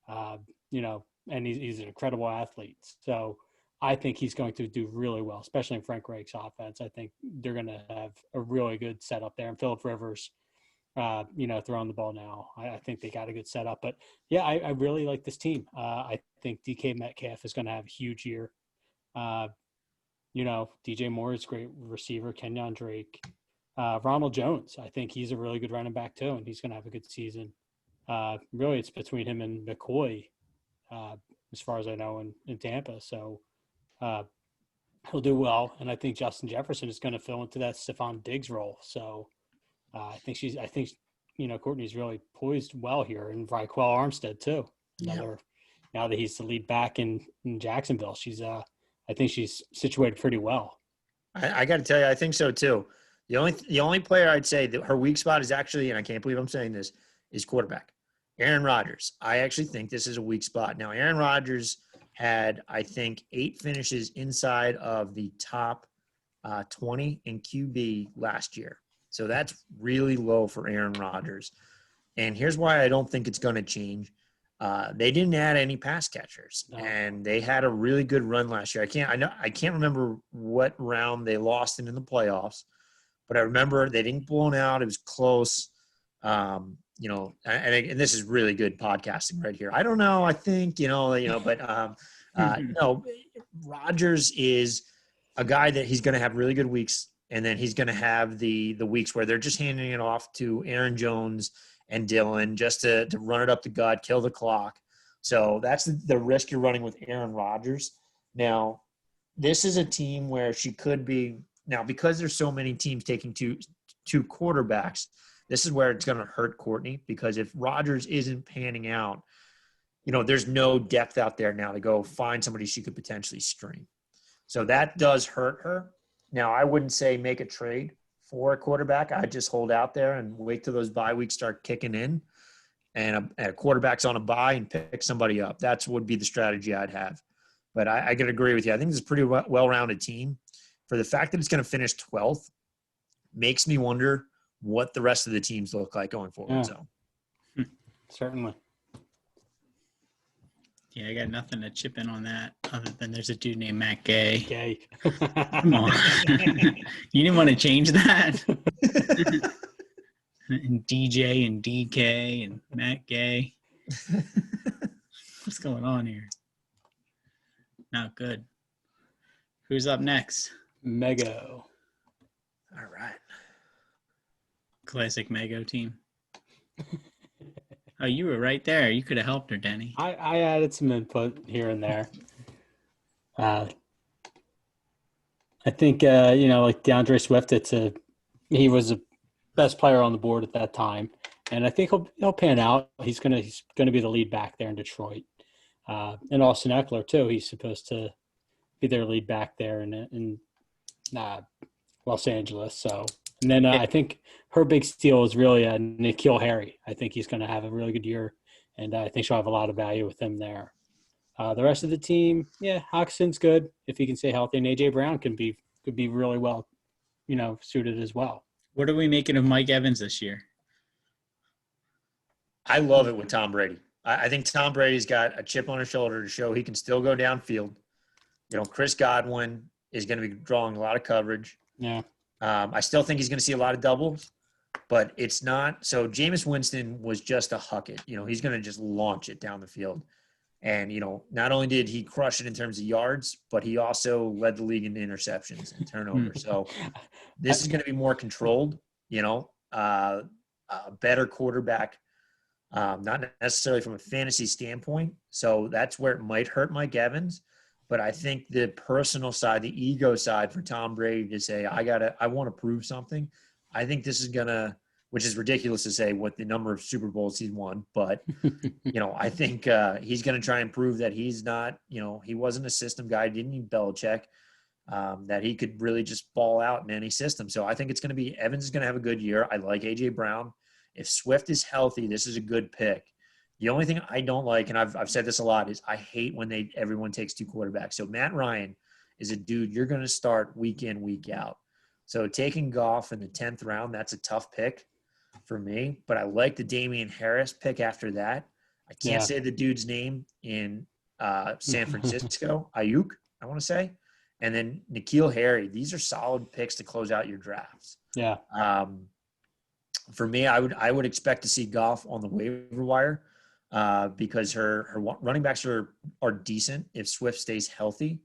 and he's an incredible athlete. So I think he's going to do really well, especially in Frank Reich's offense. I think they're going to have a really good setup there. And Phillip Rivers, throwing the ball now. I think they got a good setup. But, yeah, I really like this team. I think DK Metcalf is going to have a huge year. DJ Moore is a great receiver. Kenyon Drake. Ronald Jones, I think he's a really good running back too, and he's going to have a good season. Really, it's between him and McCoy, as far as I know, in Tampa. So he'll do well, and I think Justin Jefferson is going to fill into that Stephon Diggs role. So I think Courtney's really poised well here, and Raquel Armstead too. Now that he's the lead back in Jacksonville, I think she's situated pretty well. I got to tell you, I think so too. The only player I'd say that her weak spot is actually, and I can't believe I'm saying this, is quarterback. Aaron Rodgers. I actually think this is a weak spot. Now, Aaron Rodgers had, I think, 8 finishes inside of the top 20 in QB last year. So that's really low for Aaron Rodgers. And here's why I don't think it's going to change. They didn't add any pass catchers, and they had a really good run last year. I can't remember what round they lost in the playoffs, but I remember they didn't blown out. It was close. And this is really good podcasting right here. I don't know. I think, but no, Rodgers is a guy that he's going to have really good weeks. And then he's going to have the weeks where they're just handing it off to Aaron Jones and Dylan just to run it up the gut, kill the clock. So that's the risk you're running with Aaron Rodgers. Now, this is a team where she could be – now, because there's so many teams taking two quarterbacks, this is where it's going to hurt Courtney, because if Rodgers isn't panning out, there's no depth out there now to go find somebody she could potentially stream. So that does hurt her. Now, I wouldn't say make a trade for a quarterback. I'd just hold out there and wait till those bye weeks start kicking in, and a quarterback's on a bye and pick somebody up. That would be the strategy I'd have. But I can agree with you. I think this is a pretty well-rounded team. For the fact that it's going to finish 12th makes me wonder what the rest of the teams look like going forward. Yeah. So, certainly. Yeah, I got nothing to chip in on that other than there's a dude named Matt Gay. Gay. Come on. You didn't want to change that? And DJ and DK and Matt Gay. What's going on here? Not good. Who's up next? Mego. all right. Classic Mego team. Oh, you were right there. You could have helped her, Denny. I added some input here and there. I think, like DeAndre Swift, he was the best player on the board at that time. And I think he'll pan out. He's gonna be the lead back there in Detroit. And Austin Eckler, too. He's supposed to be their lead back there in Los Angeles. So, and then I think her big steal is really N'Keal Harry. I think he's going to have a really good year, and I think she'll have a lot of value with him there. The rest of the team, Hawkinson's good if he can stay healthy, and AJ Brown could be really well, suited as well. What are we making of Mike Evans this year? I love it with Tom Brady. I think Tom Brady's got a chip on his shoulder to show he can still go downfield. Chris Godwin is going to be drawing a lot of coverage. Yeah. I still think he's going to see a lot of doubles, but it's not. So Jameis Winston was just a huck it. He's going to just launch it down the field. And, not only did he crush it in terms of yards, but he also led the league in interceptions and turnovers. So this is going to be more controlled, a better quarterback, not necessarily from a fantasy standpoint. So that's where it might hurt Mike Evans. But I think the personal side, the ego side for Tom Brady to say, I want to prove something. I think this is which is ridiculous to say what the number of Super Bowls he's won. But, I think he's going to try and prove that he's not, he wasn't a system guy, didn't need Belichick, that he could really just ball out in any system. So I think Evans is going to have a good year. I like A.J. Brown. If Swift is healthy, this is a good pick. The only thing I don't like, and I've said this a lot, is I hate when everyone takes two quarterbacks. So Matt Ryan is a dude you're going to start week in, week out. So taking Goff in the 10th round, that's a tough pick for me. But I like the Damian Harris pick after that. I can't say the dude's name in San Francisco. Ayuk. I want to say. And then N'Keal Harry. These are solid picks to close out your drafts. Yeah. For me, I would expect to see Goff on the waiver wire because her running backs are decent if Swift stays healthy.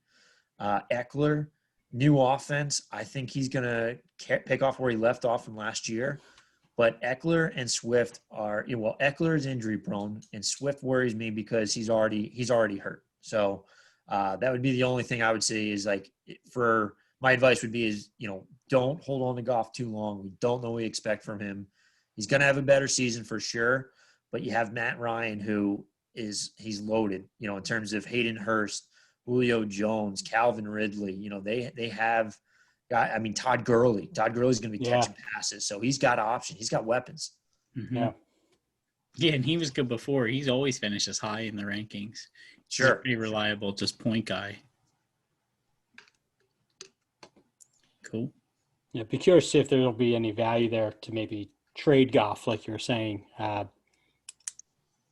Eckler, new offense. I think he's going to pick off where he left off from last year. But Eckler and Swift are Eckler is injury prone, and Swift worries me because he's already hurt. So that would be the only thing I would say is like for my advice would be is don't hold on to Goff too long. We don't know what we expect from him. He's going to have a better season for sure, but you have Matt Ryan he's loaded. In terms of Hayden Hurst, Julio Jones, Calvin Ridley. They have. Todd Gurley. Todd Gurley's going to be catching passes, so he's got options. He's got weapons. Mm-hmm. Yeah, and he was good before. He's always finishes high in the rankings. Sure. He's a pretty reliable, just point guy. Cool. Yeah, be curious to see if there will be any value there to maybe trade Goff, like you were saying.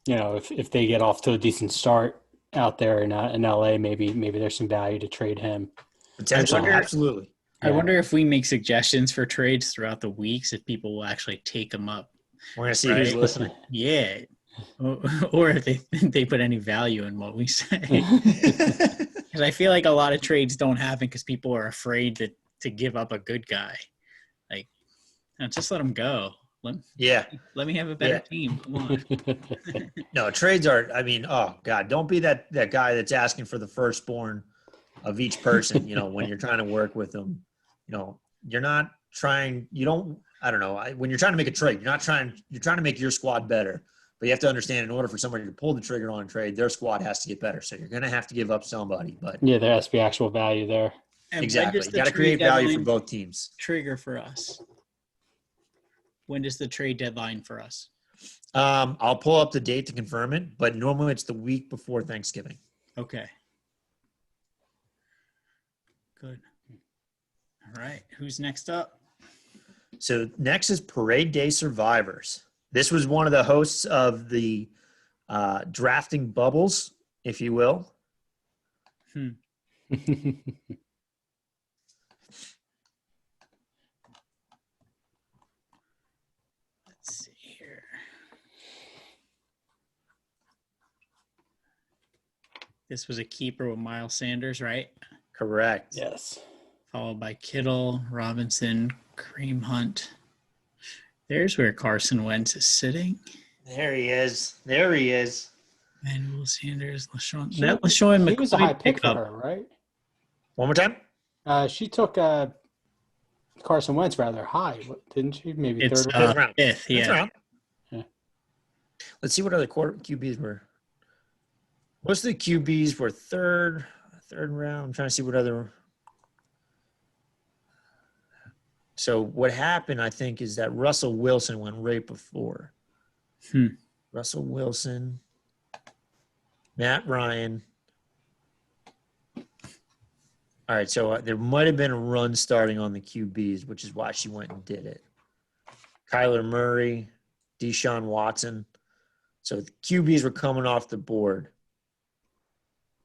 If they get off to a decent start out there in LA, maybe there's some value to trade him. Potentially, absolutely. I wonder if we make suggestions for trades throughout the weeks, if people will actually take them up. We're going to see who's listening. Yeah. Or if they think they put any value in what we say. Because I feel like a lot of trades don't happen because people are afraid to give up a good guy. Like, just let him go. Let me have a better team. Come on. No, trades are, oh, God, don't be that guy that's asking for the firstborn of each person, when you're trying to work with them. You're not trying, when you're trying to make a trade, you're trying to make your squad better. But you have to understand, in order for somebody to pull the trigger on a trade, their squad has to get better. So you're going to have to give up somebody. But yeah, there has to be actual value there. And exactly. You got to create value for both teams. Trigger for us. When does the trade deadline for us? I'll pull up the date to confirm it, but normally it's the week before Thanksgiving. Okay. Good. All right. Who's next up? So next is Parade Day Survivors. This was one of the hosts of the drafting bubbles, if you will. Let's see here. This was a keeper with Miles Sanders, right? Correct. Yes. Followed by Kittle, Robinson, Kareem Hunt. There's where Carson Wentz is sitting. There he is. Manuel Sanders, LaShawn. LaShawn He was a high pick for her, right? One more time? She took Carson Wentz rather high, didn't she? Maybe it's third round. Fifth, yeah. Let's see what other QBs were. Most of the QBs were third round. I'm trying to see what other. So what happened, I think, is that Russell Wilson went right before. Russell Wilson, Matt Ryan. All right, so there might have been a run starting on the QBs, which is why she went and did it. Kyler Murray, Deshaun Watson. So the QBs were coming off the board.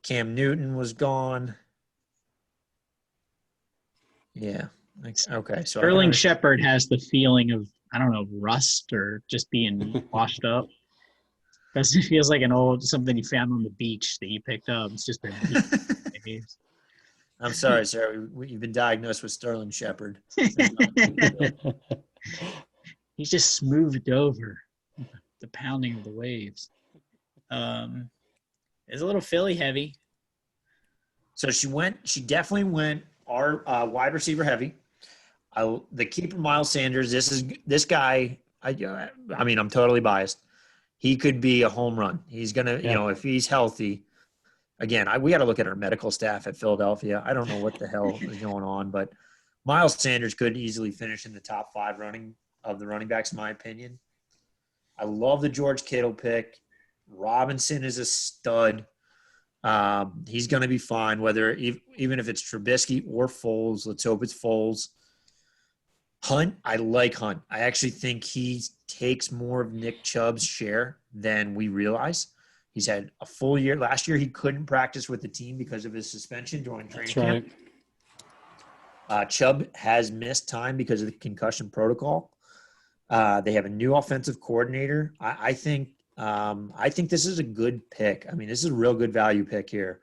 Cam Newton was gone. Yeah. Okay. So Sterling Shepard has the feeling of, I don't know, rust or just being washed up. Because it feels like something you found on the beach that you picked up. It's just been I'm sorry, sir. You've been diagnosed with Sterling Shepard. He's just smoothed over the pounding of the waves. It's a little Philly heavy. So she definitely went our wide receiver heavy. The keeper, Miles Sanders, this guy, I'm totally biased. He could be a home run. He's going to, if he's healthy. Again, we got to look at our medical staff at Philadelphia. I don't know what the hell is going on, but Miles Sanders could easily finish in the top 5 running backs, in my opinion. I love the George Kittle pick. Robinson is a stud. He's going to be fine, even if it's Trubisky or Foles. Let's hope it's Foles. Hunt, I like Hunt. I actually think he takes more of Nick Chubb's share than we realize. He's had a full year. Last year, he couldn't practice with the team because of his suspension during training camp. Chubb has missed time because of the concussion protocol. They have a new offensive coordinator. I think this is a good pick. I mean, this is a real good value pick here.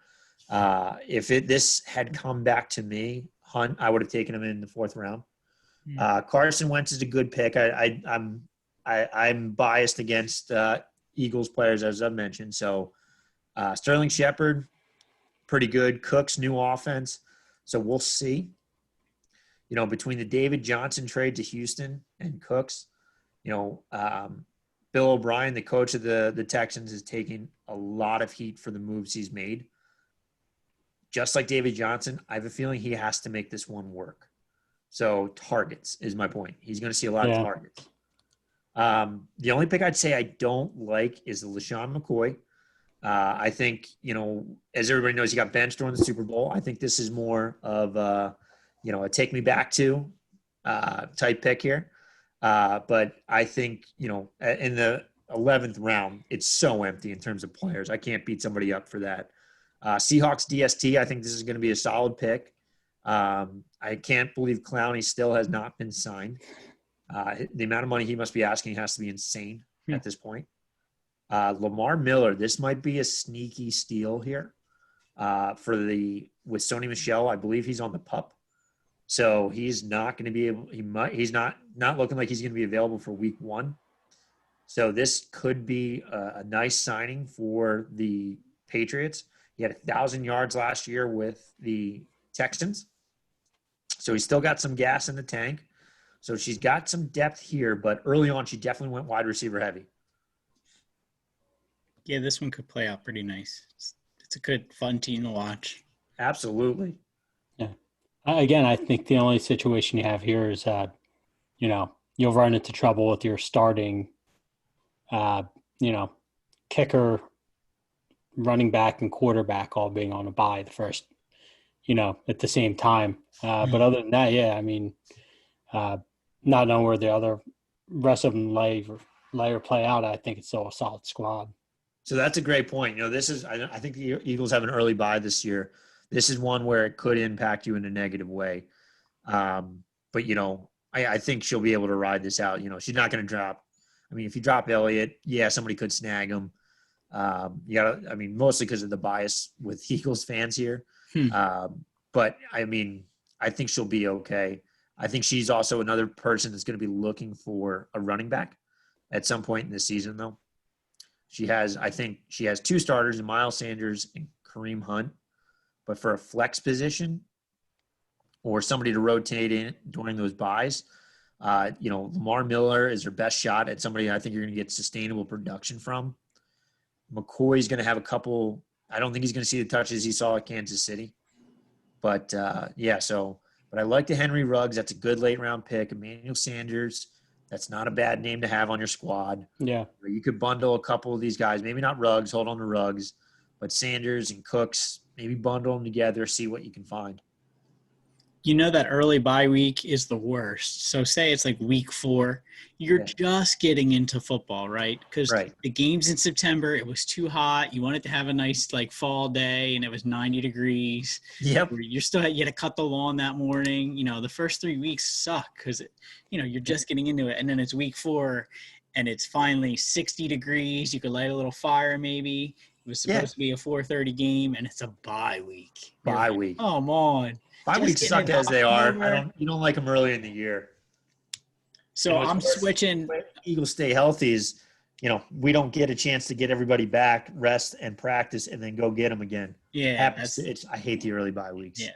If this had come back to me, Hunt, I would have taken him in the 4th round. Carson Wentz is a good pick. I'm biased against Eagles players, as I've mentioned. So Sterling Shepard, pretty good. Cook's new offense. So we'll see. Between the David Johnson trade to Houston and Cooks, Bill O'Brien, the coach of the Texans, is taking a lot of heat for the moves he's made. Just like David Johnson, I have a feeling he has to make this one work. So targets is my point. He's going to see a lot of targets. The only pick I'd say I don't like is the LaShawn McCoy. I think, as everybody knows, he got benched during the Super Bowl. I think this is more of a take me back to type pick here. But I think, in the 11th round, it's so empty in terms of players. I can't beat somebody up for that. Seahawks DST, I think this is going to be a solid pick. I can't believe Clowney still has not been signed. The amount of money he must be asking has to be insane at this point. Lamar Miller, this might be a sneaky steal here with Sony Michel. I believe he's on the PUP. So he's not going to be able. He's not looking like he's going to be available for week 1. So this could be a nice signing for the Patriots. He had 1,000 yards last year with the Texans. So he's still got some gas in the tank. So she's got some depth here, but early on she definitely went wide receiver heavy. Yeah, this one could play out pretty nice. It's a good, fun team to watch. Absolutely. Yeah. Again, I think the only situation you have here is that, you'll run into trouble with your starting, kicker, running back, and quarterback all being on a bye the first, at the same time. But other than that, yeah, I mean, not knowing where the other rest of them lay or play out, I think it's still a solid squad. So that's a great point. This is, I think the Eagles have an early bye this year. This is one where it could impact you in a negative way. But, I think she'll be able to ride this out. She's not going to drop. I mean, if you drop Elliott, yeah, somebody could snag him. Mostly because of the bias with Eagles fans here. But, I think she'll be okay. I think she's also another person that's going to be looking for a running back at some point in the season, though. I think she has 2 starters in Miles Sanders and Kareem Hunt. But for a flex position or somebody to rotate in during those buys, Lamar Miller is her best shot at somebody I think you're going to get sustainable production from. McCoy's going to have a couple – I don't think he's going to see the touches he saw at Kansas City. But, but I like the Henry Ruggs. That's a good late-round pick. Emmanuel Sanders, that's not a bad name to have on your squad. Yeah. You could bundle a couple of these guys. Maybe not Ruggs. Hold on to Ruggs. But Sanders and Cooks, maybe bundle them together, see what you can find. That early bye week is the worst. So say it's like week 4, you're just getting into football, right? Because the game's in September. It was too hot. You wanted to have a nice fall day, and it was 90 degrees. Yep. You had to cut the lawn that morning. The first 3 weeks suck because you're just getting into it, and then it's week 4, and it's finally 60 degrees. You could light a little fire maybe. It was supposed to be a 4:30 game, and it's a bye week. Week. Come on. Bye weeks suck as they are. You don't like them early in the year. So I'm switching. Eagles stay healthy is, we don't get a chance to get everybody back, rest and practice, and then go get them again. Yeah. I hate the early bye weeks. Yeah.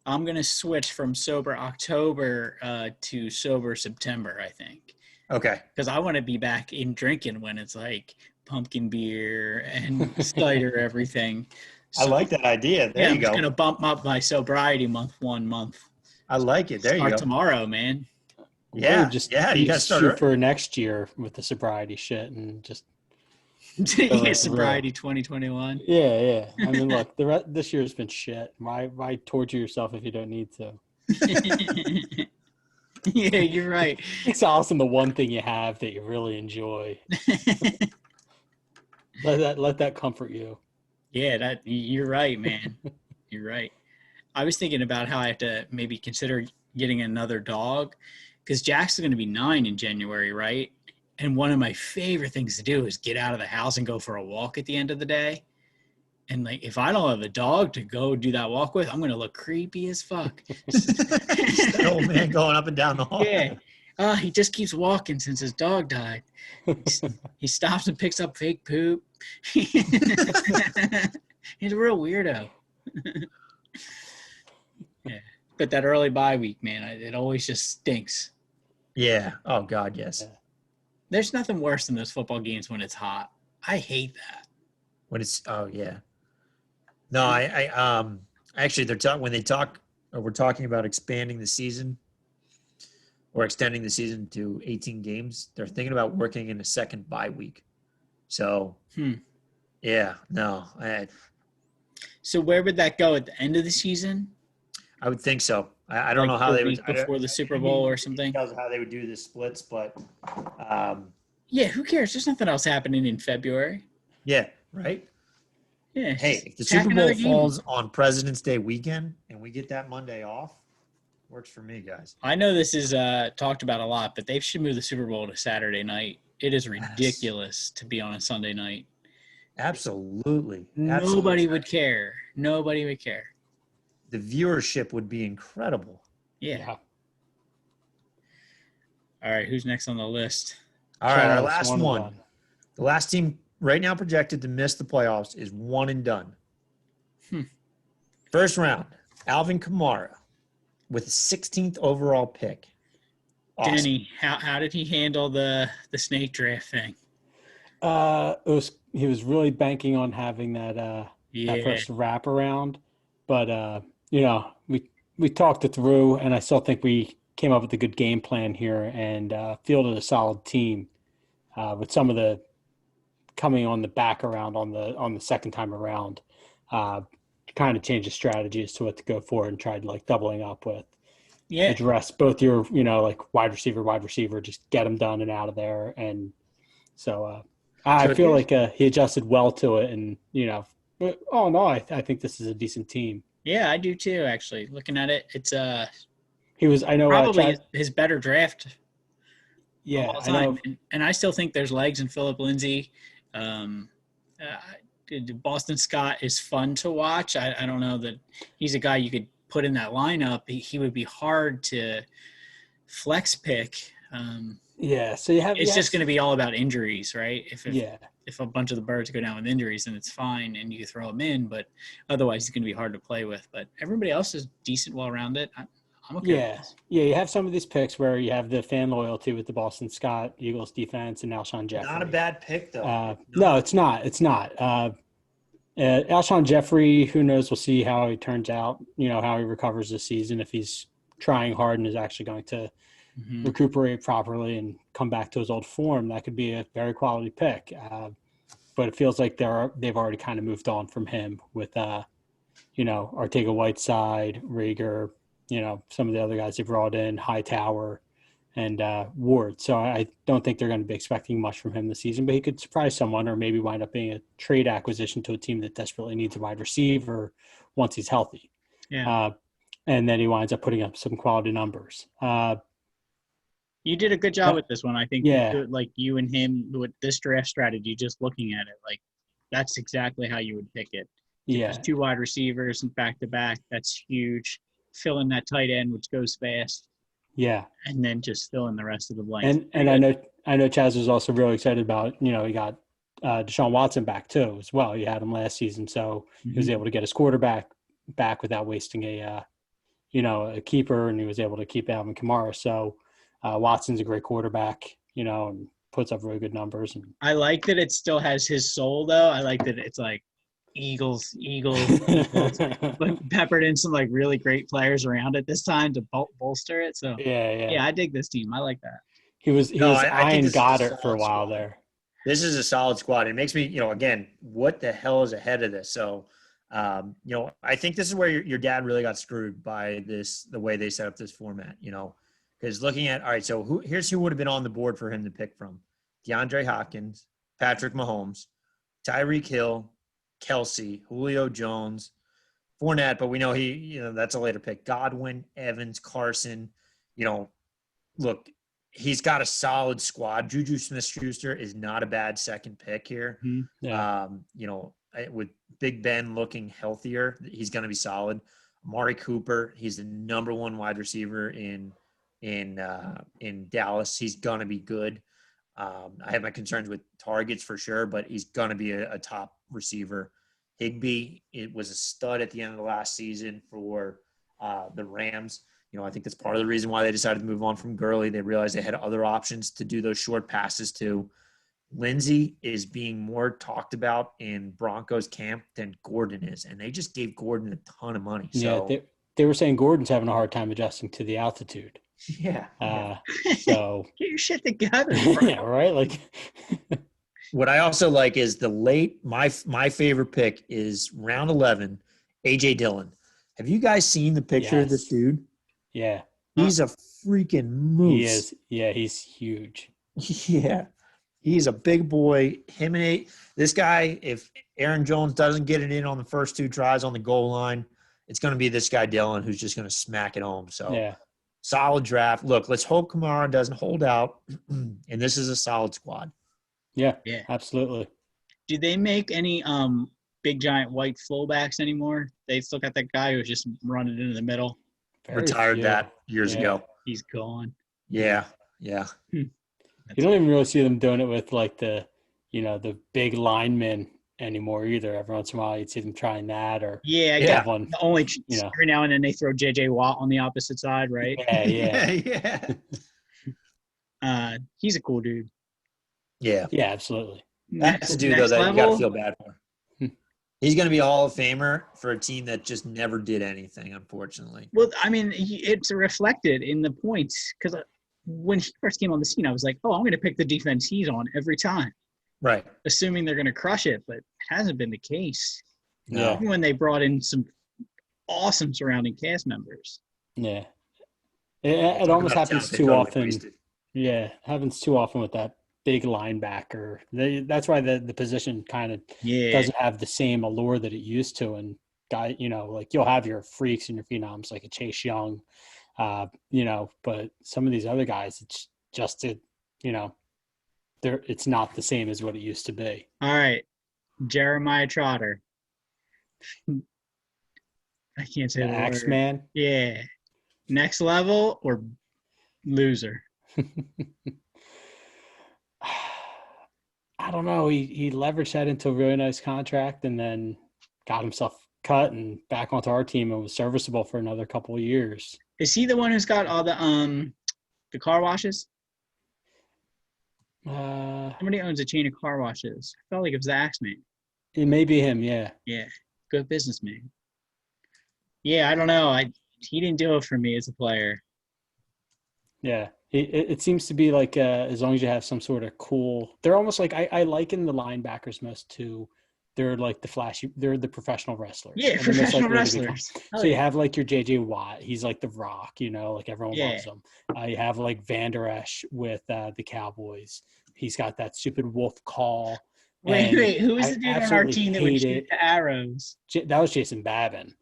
I'm going to switch from sober October to sober September, I think. Okay. Because I want to be back in drinking when it's like pumpkin beer and cider, everything. So, I like that idea. There you go. I'm going to bump up my sobriety month 1 month. I like it. There you go. Start tomorrow, man. Yeah. You got to start for next year with the sobriety shit and just sobriety 2021. Yeah. I mean, look, this year's been shit. Why torture yourself if you don't need to? Yeah, you're right. It's awesome. The one thing you have that you really enjoy. Let that comfort you. Yeah, you're right, man. You're right. I was thinking about how I have to maybe consider getting another dog because Jack's going to be 9 in January, right? And one of my favorite things to do is get out of the house and go for a walk at the end of the day. And like, if I don't have a dog to go do that walk with, I'm going to look creepy as fuck. Just that old man going up and down the hall. Yeah. He just keeps walking since his dog died. He stops and picks up fake poop. He's a real weirdo. Yeah. But that early bye week, man, it always just stinks. Yeah. Oh God, yes. Yeah. There's nothing worse than those football games when it's hot. I hate that. When it's yeah. No, I actually we're talking about expanding the season or extending the season to 18 games. They're thinking about working in a second bye week. So yeah, no, So where would that go at the end of the season? I would think so. I don't know how the they would week before the Super Bowl or something. Details of how they would do the splits, but yeah, who cares? There's nothing else happening in February. yeah, right. Yeah. Hey, if the Super Bowl falls on President's Day weekend and we get that Monday off, works for me, guys. I know this is talked about a lot, but they should move the Super Bowl to Saturday night. It is ridiculous to be on a Sunday night. Absolutely. Nobody would care. Nobody would care. The viewership would be incredible. Yeah. All right, who's next on the list? All right, our last one. The last team right now projected to miss the playoffs is one and done. First round, Alvin Kamara with a 16th overall pick. Awesome. Denny, how did he handle the snake draft thing? He was really banking on having that first wraparound, but we talked it through, and I still think we came up with a good game plan here and fielded a solid team with some of the coming on the back around on the second time around. Kind of changed the strategy as to what to go for and tried like doubling up with. Yeah. Address both your, like wide receiver, just get them done and out of there. And so I feel like he adjusted well to it and, I think this is a decent team. Yeah, I do too, actually. Looking at it, it's probably his better draft. Yeah, all time. And I still think there's legs in Phillip Lindsay. Boston Scott is fun to watch. I don't know that he's a guy you could put in that lineup. He would be hard to flex pick. So it's just going to be all about injuries, right? If a bunch of the birds go down with injuries, then it's fine and you can throw them in. But otherwise, it's going to be hard to play with. But everybody else is decent, well-rounded. I'm okay. Yeah, you have some of these picks where you have the fan loyalty with the Boston Scott Eagles defense and Alshon Jeffrey. Not a bad pick, though. No, it's not. It's not. Alshon Jeffrey, who knows? We'll see how he turns out, how he recovers this season, if he's trying hard and is actually going to recuperate properly and come back to his old form. That could be a very quality pick. But it feels like they've already kind of moved on from him with, Ortega-Whiteside, Rager, some of the other guys they brought in, Hightower and Ward. So I don't think they're going to be expecting much from him this season, but he could surprise someone or maybe wind up being a trade acquisition to a team that desperately needs a wide receiver once he's healthy. Yeah. And then he winds up putting up some quality numbers. You did a good job with this one. I think like you and him with this draft strategy, just looking at it, like that's exactly how you would pick it. Yeah. 2 wide receivers back to back. That's huge. Fill in that tight end, which goes fast. Yeah. And then just fill in the rest of the blanks. And I know Chaz was also really excited about, he got Deshaun Watson back too as well. He had him last season. So he was able to get his quarterback back without wasting a keeper, and he was able to keep Alvin Kamara. So Watson's a great quarterback, and puts up really good numbers. And I like that it still has his soul though. I like that it's like Eagles, but peppered in some like really great players around it this time to bolster it. So yeah, I dig this team. I like that. He was eyeing Goddard for a while there. This is a solid squad. It makes me, again, what the hell is ahead of this? So, I think this is where your dad really got screwed by the way they set up this format. Because looking at, all right, so here's who would have been on the board for him to pick from: DeAndre Hopkins, Patrick Mahomes, Tyreek Hill, Kelsey, Julio Jones, Fournette, but we know that's a later pick. Godwin, Evans, Carson. Look, he's got a solid squad. Juju Smith-Schuster is not a bad second pick here. Mm-hmm. Yeah. With Big Ben looking healthier, he's going to be solid. Amari Cooper, he's the number one wide receiver in Dallas. He's going to be good. I have my concerns with targets for sure, but he's going to be a top receiver. Higbee, it was a stud at the end of the last season for the Rams. I think that's part of the reason why they decided to move on from Gurley. They realized they had other options to do those short passes to. Lindsey is being more talked about in Broncos camp than Gordon is, and they just gave Gordon a ton of money. So, yeah, they were saying Gordon's having a hard time adjusting to the altitude. Yeah. So get your shit together. Yeah, right. Like, what I also like is my favorite pick is round 11, AJ Dillon. Have you guys seen the picture of this dude? Yeah. He's a freaking moose. He is. Yeah, he's huge. Yeah. He's a big boy. This guy, if Aaron Jones doesn't get it in on the first two tries on the goal line, it's going to be this guy Dillon who's just going to smack it home. So, yeah. Solid draft. Look, let's hope Kamara doesn't hold out, and this is a solid squad. Yeah, yeah, absolutely. Do they make any big giant white fullbacks anymore? They still got that guy who's just running into the middle. Retired that years ago. He's gone. Yeah. You don't even really see them doing it with like the big linemen anymore either. Every once in a while you'd see them trying that or one. Only every now and then they throw JJ Watt on the opposite side, right? Yeah. He's a cool dude. Yeah. Yeah, absolutely. That's a dude though that you gotta feel bad for. He's going to be a Hall of Famer for a team that just never did anything, unfortunately. Well, I mean, it's reflected in the points because when he first came on the scene, I was like, oh, I'm going to pick the defense he's on every time. Right. Assuming they're going to crush it, but it hasn't been the case. No. Even when they brought in some awesome surrounding cast members. Yeah. It almost happens too often. Yeah, it happens too often with that big linebacker. That's why the position kind of doesn't have the same allure that it used to. And like you'll have your freaks and your phenoms like a Chase Young, but some of these other guys, it's just it's not the same as what it used to be. All right, Jeremiah Trotter. I can't say the Axeman. Yeah, next level or loser. I don't know. He leveraged that into a really nice contract and then got himself cut and back onto our team and was serviceable for another couple of years. Is he the one who's got all the car washes? Somebody owns a chain of car washes. I felt like it was the Axeman. It may be him, yeah. Yeah, good businessman. Yeah, I don't know. He didn't do it for me as a player. Yeah. It seems to be like as long as you have some sort of cool – they're almost like I liken the linebackers most to they're like the flashy – they're the professional wrestlers. Yeah, professional wrestlers. So you have like your J.J. Watt. He's like the Rock, like everyone loves him. You have like Van Der Esch with the Cowboys. He's got that stupid wolf call. Wait. Who was the dude on our team that would shoot the arrows? That was Jason Babin.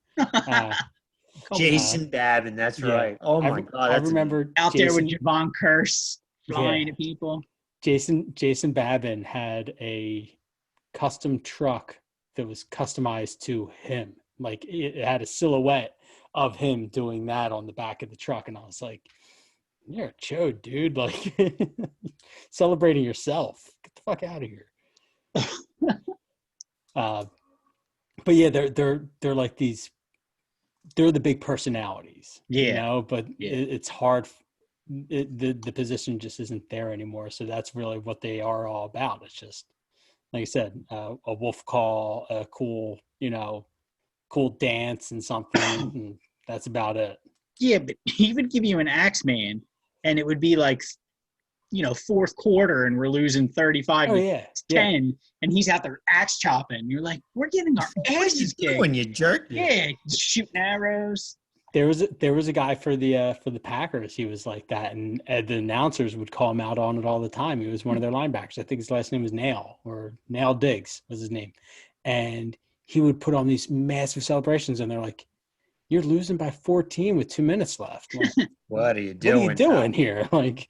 Jason Babin, that's right. Oh my God! I remember out there with Javon Curse flying at people. Jason Babin had a custom truck that was customized to him. Like it had a silhouette of him doing that on the back of the truck, and I was like, "You're a chode, dude! Like celebrating yourself. Get the fuck out of here." But yeah, they're like these. They're the big personalities, but it's hard. The position just isn't there anymore. So that's really what they are all about. It's just, like I said, a wolf call, a cool dance and something. And that's about it. Yeah, but he would give you an Axeman and it would be like, fourth quarter and we're losing 35-10 and he's out there axe chopping. You're like, we're getting our asses kicked. What are you doing, you jerk? Yeah, shooting arrows. There was a guy for the Packers. He was like that, and the announcers would call him out on it all the time. He was one of their linebackers. I think his last name was Nail Diggs was his name, and he would put on these massive celebrations, and they're like, "You're losing by 14 with 2 minutes left. Like, What are you doing? what are you doing here?" Like,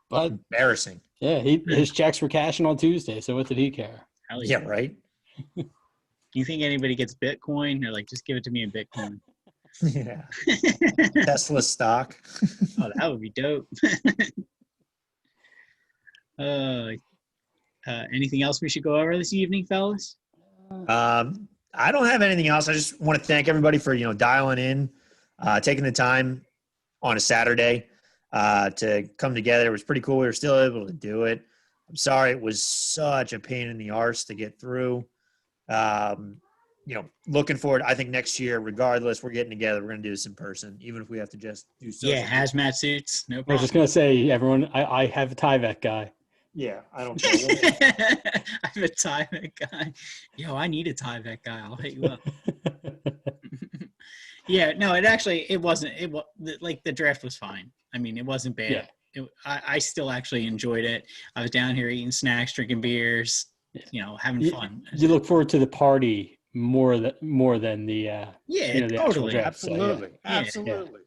but embarrassing. yeah, his checks were cashing on Tuesday, so what did he care? Yeah, right. Do you think anybody gets Bitcoin? Or like, just give it to me in Bitcoin? Yeah. Tesla stock. Oh, that would be dope. Anything else we should go over this evening, fellas? I don't have anything else. I just want to thank everybody for, dialing in, taking the time on a Saturday to come together. It was pretty cool. We were still able to do it. I'm sorry it was such a pain in the arse to get through. Looking forward, I think next year, regardless, we're getting together. We're going to do this in person, even if we have to just do social. Yeah, hazmat suits. No problem. I was just going to say, everyone, I have a Tyvek guy. Yeah, I don't care. I have a Tyvek guy. Yo, I need a Tyvek guy. I'll hit you up. Yeah, no, it wasn't. Like the draft was fine. I mean, it wasn't bad. Yeah. I still actually enjoyed it. I was down here eating snacks, drinking beers, having fun. You look forward to the party more than the the totally, draft, absolutely, so, absolutely.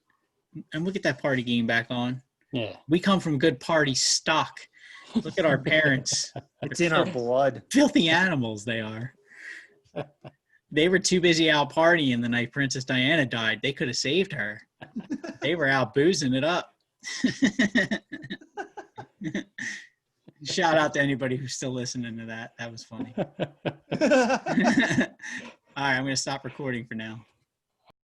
Yeah. And we'll get that party game back on. Yeah, we come from good party stock. Look at our parents. It's in our blood. Filthy animals they are. They were too busy out partying the night Princess Diana died. They could have saved her. They were out boozing it up. Shout out to anybody who's still listening to that. That was funny. All right, I'm going to stop recording for now.